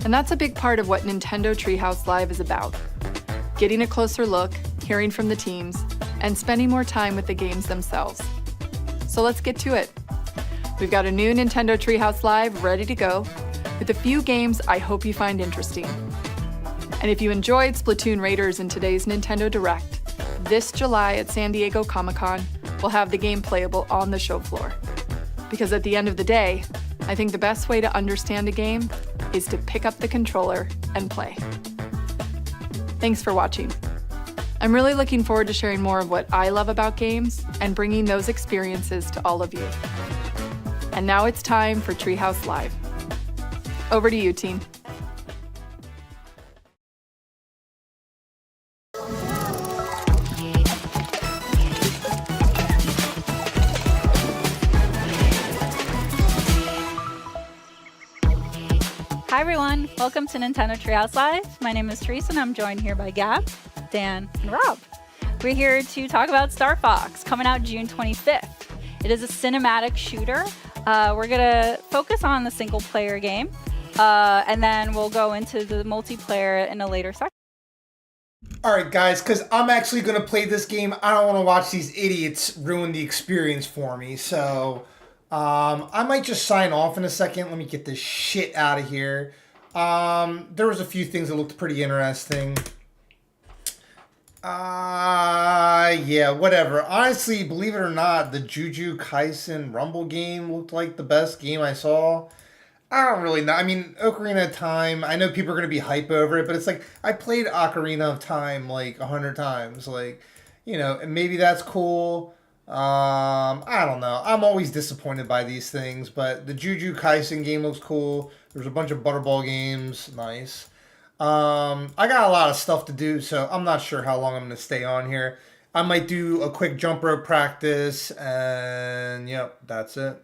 And that's a big part of what Nintendo Treehouse Live is about. Getting a closer look, hearing from the teams, and spending more time with the games themselves. So let's get to it. We've got a new Nintendo Treehouse Live ready to go, with a few games I hope you find interesting. And if you enjoyed Splatoon Raiders in today's Nintendo Direct, this July at San Diego Comic-Con, we'll have the game playable on the show floor. Because at the end of the day, I think the best way to understand a game is to pick up the controller and play. Thanks for watching. I'm really looking forward to sharing more of what I love about games and bringing those experiences to all of you. And now it's time for Treehouse Live. Over to you, team. Hi everyone, welcome to Nintendo Treehouse Live. My name is Teresa and I'm joined here by Gab, Dan, and Rob. We're here to talk about Star Fox, coming out June 25th. It is a cinematic shooter. We're gonna focus on the single player game, and then we'll go into the multiplayer in a later section. Alright guys, because I'm actually going to play this game, I don't want to watch these idiots ruin the experience for me, so I might just sign off in a second. Let me get this shit out of here. There was a few things that looked pretty interesting. Yeah, whatever. Honestly, believe it or not, the Jujutsu Kaisen Rumble game looked like the best game I saw. I don't really know. I mean, Ocarina of Time, I know people are going to be hype over it, but it's like, I played Ocarina of Time like 100 times. Like, you know, and maybe that's cool. I don't know. I'm always disappointed by these things, but the Jujutsu Kaisen game looks cool. There's a bunch of Butterball games. Nice. I got a lot of stuff to do, so I'm not sure how long I'm going to stay on here. I might do a quick jump rope practice, and yep, that's it.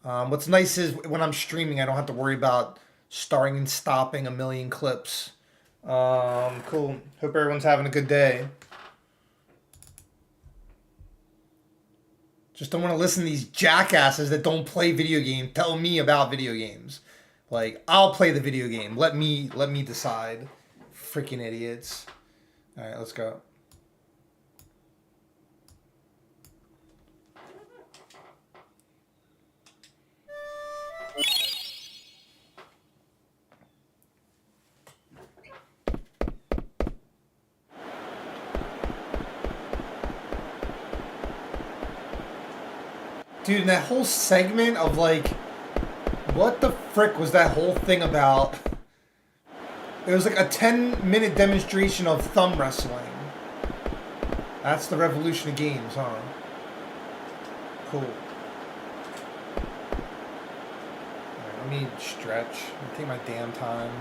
What's nice is when I'm streaming, I don't have to worry about starting and stopping a million clips. Cool. Hope everyone's having a good day. Just don't want to listen to these jackasses that don't play video games tell me about video games. Like, I'll play the video game. Let me decide. Freaking idiots. All right, let's go. Dude, and that whole segment of like, what the frick was that whole thing about? It was like a 10-minute demonstration of thumb wrestling. That's the revolution of games, huh? Cool. Alright, let me stretch. Let me take my damn time.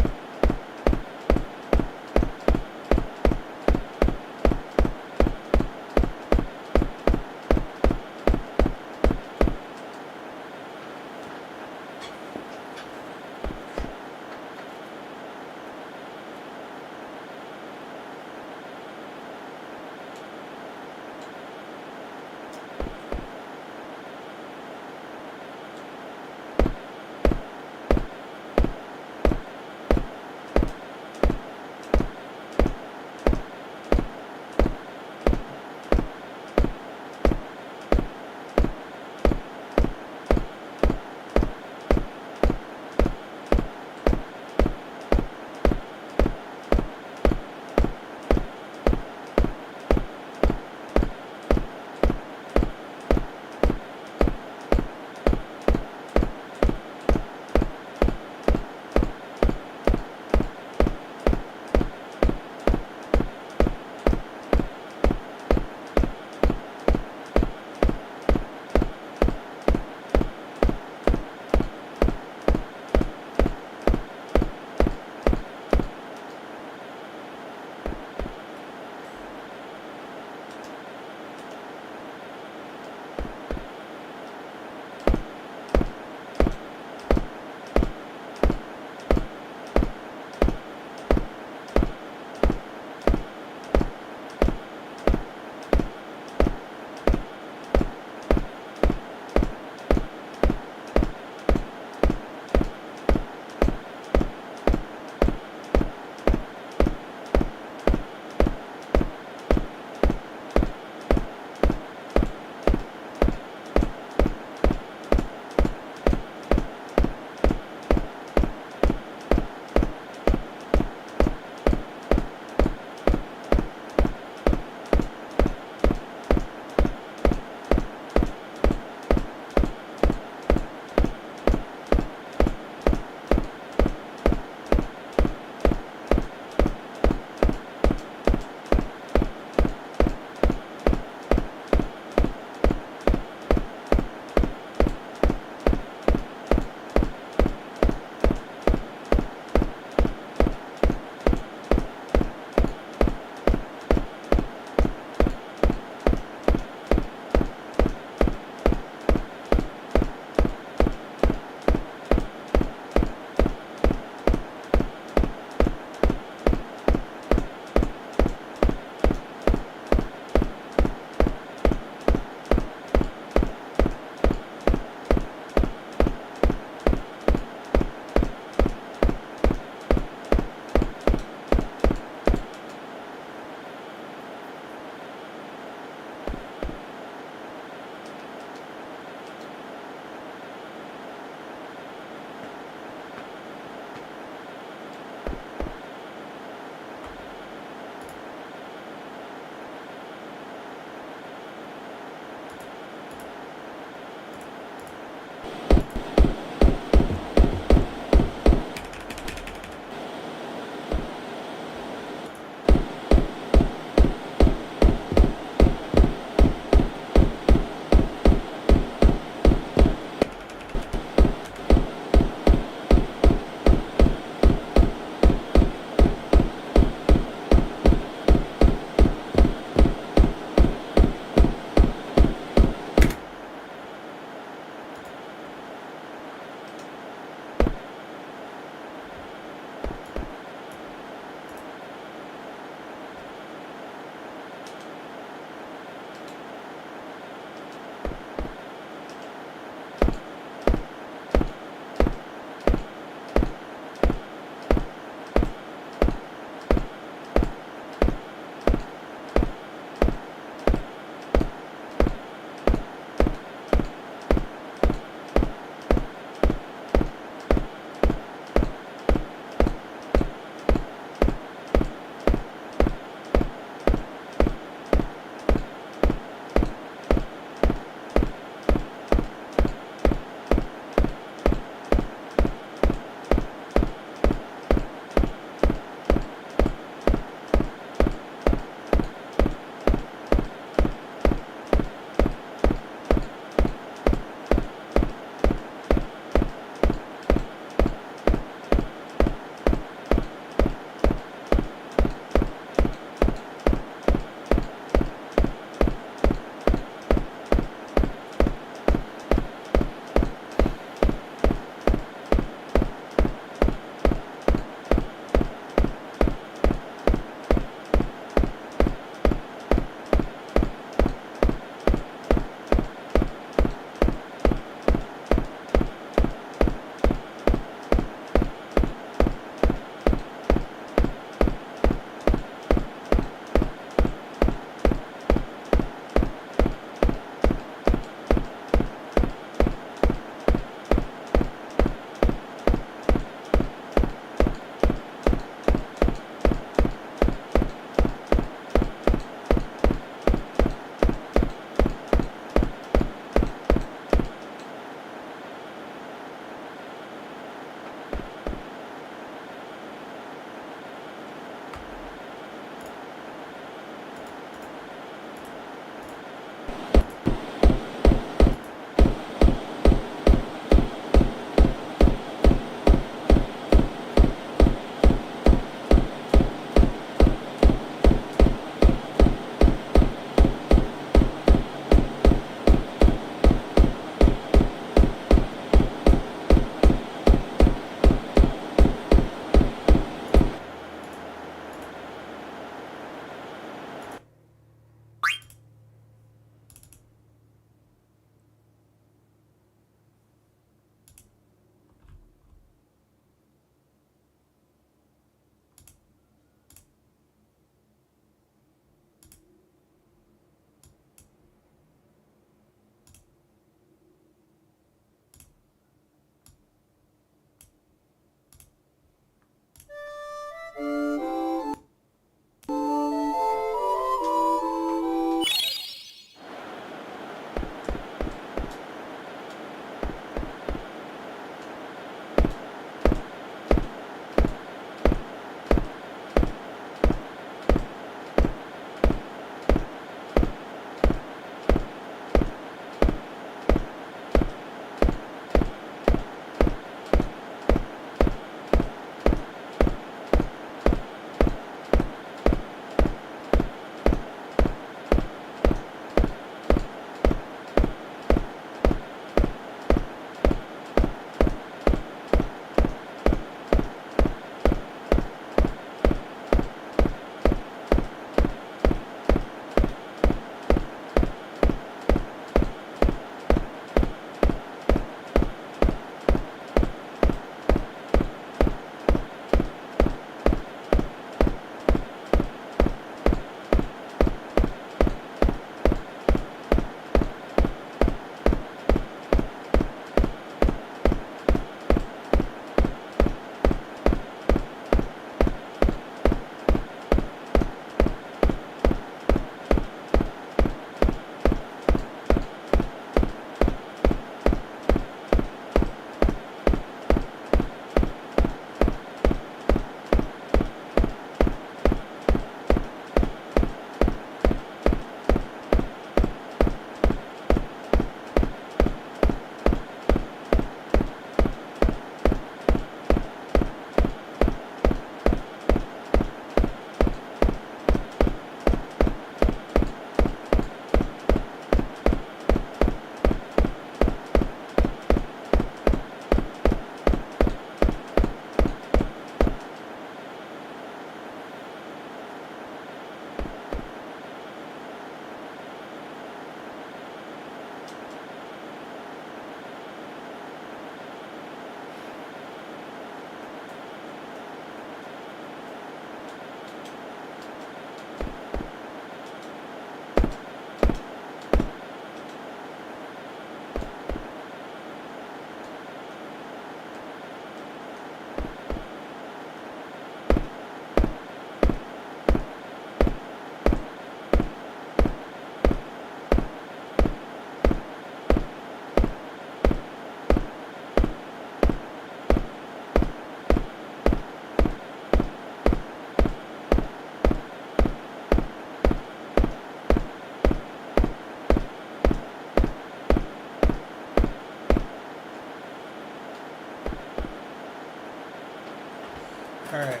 Alright.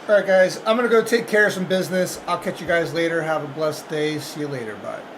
Alright, guys. I'm going to go take care of some business. I'll catch you guys later. Have a blessed day. See you later. Bye.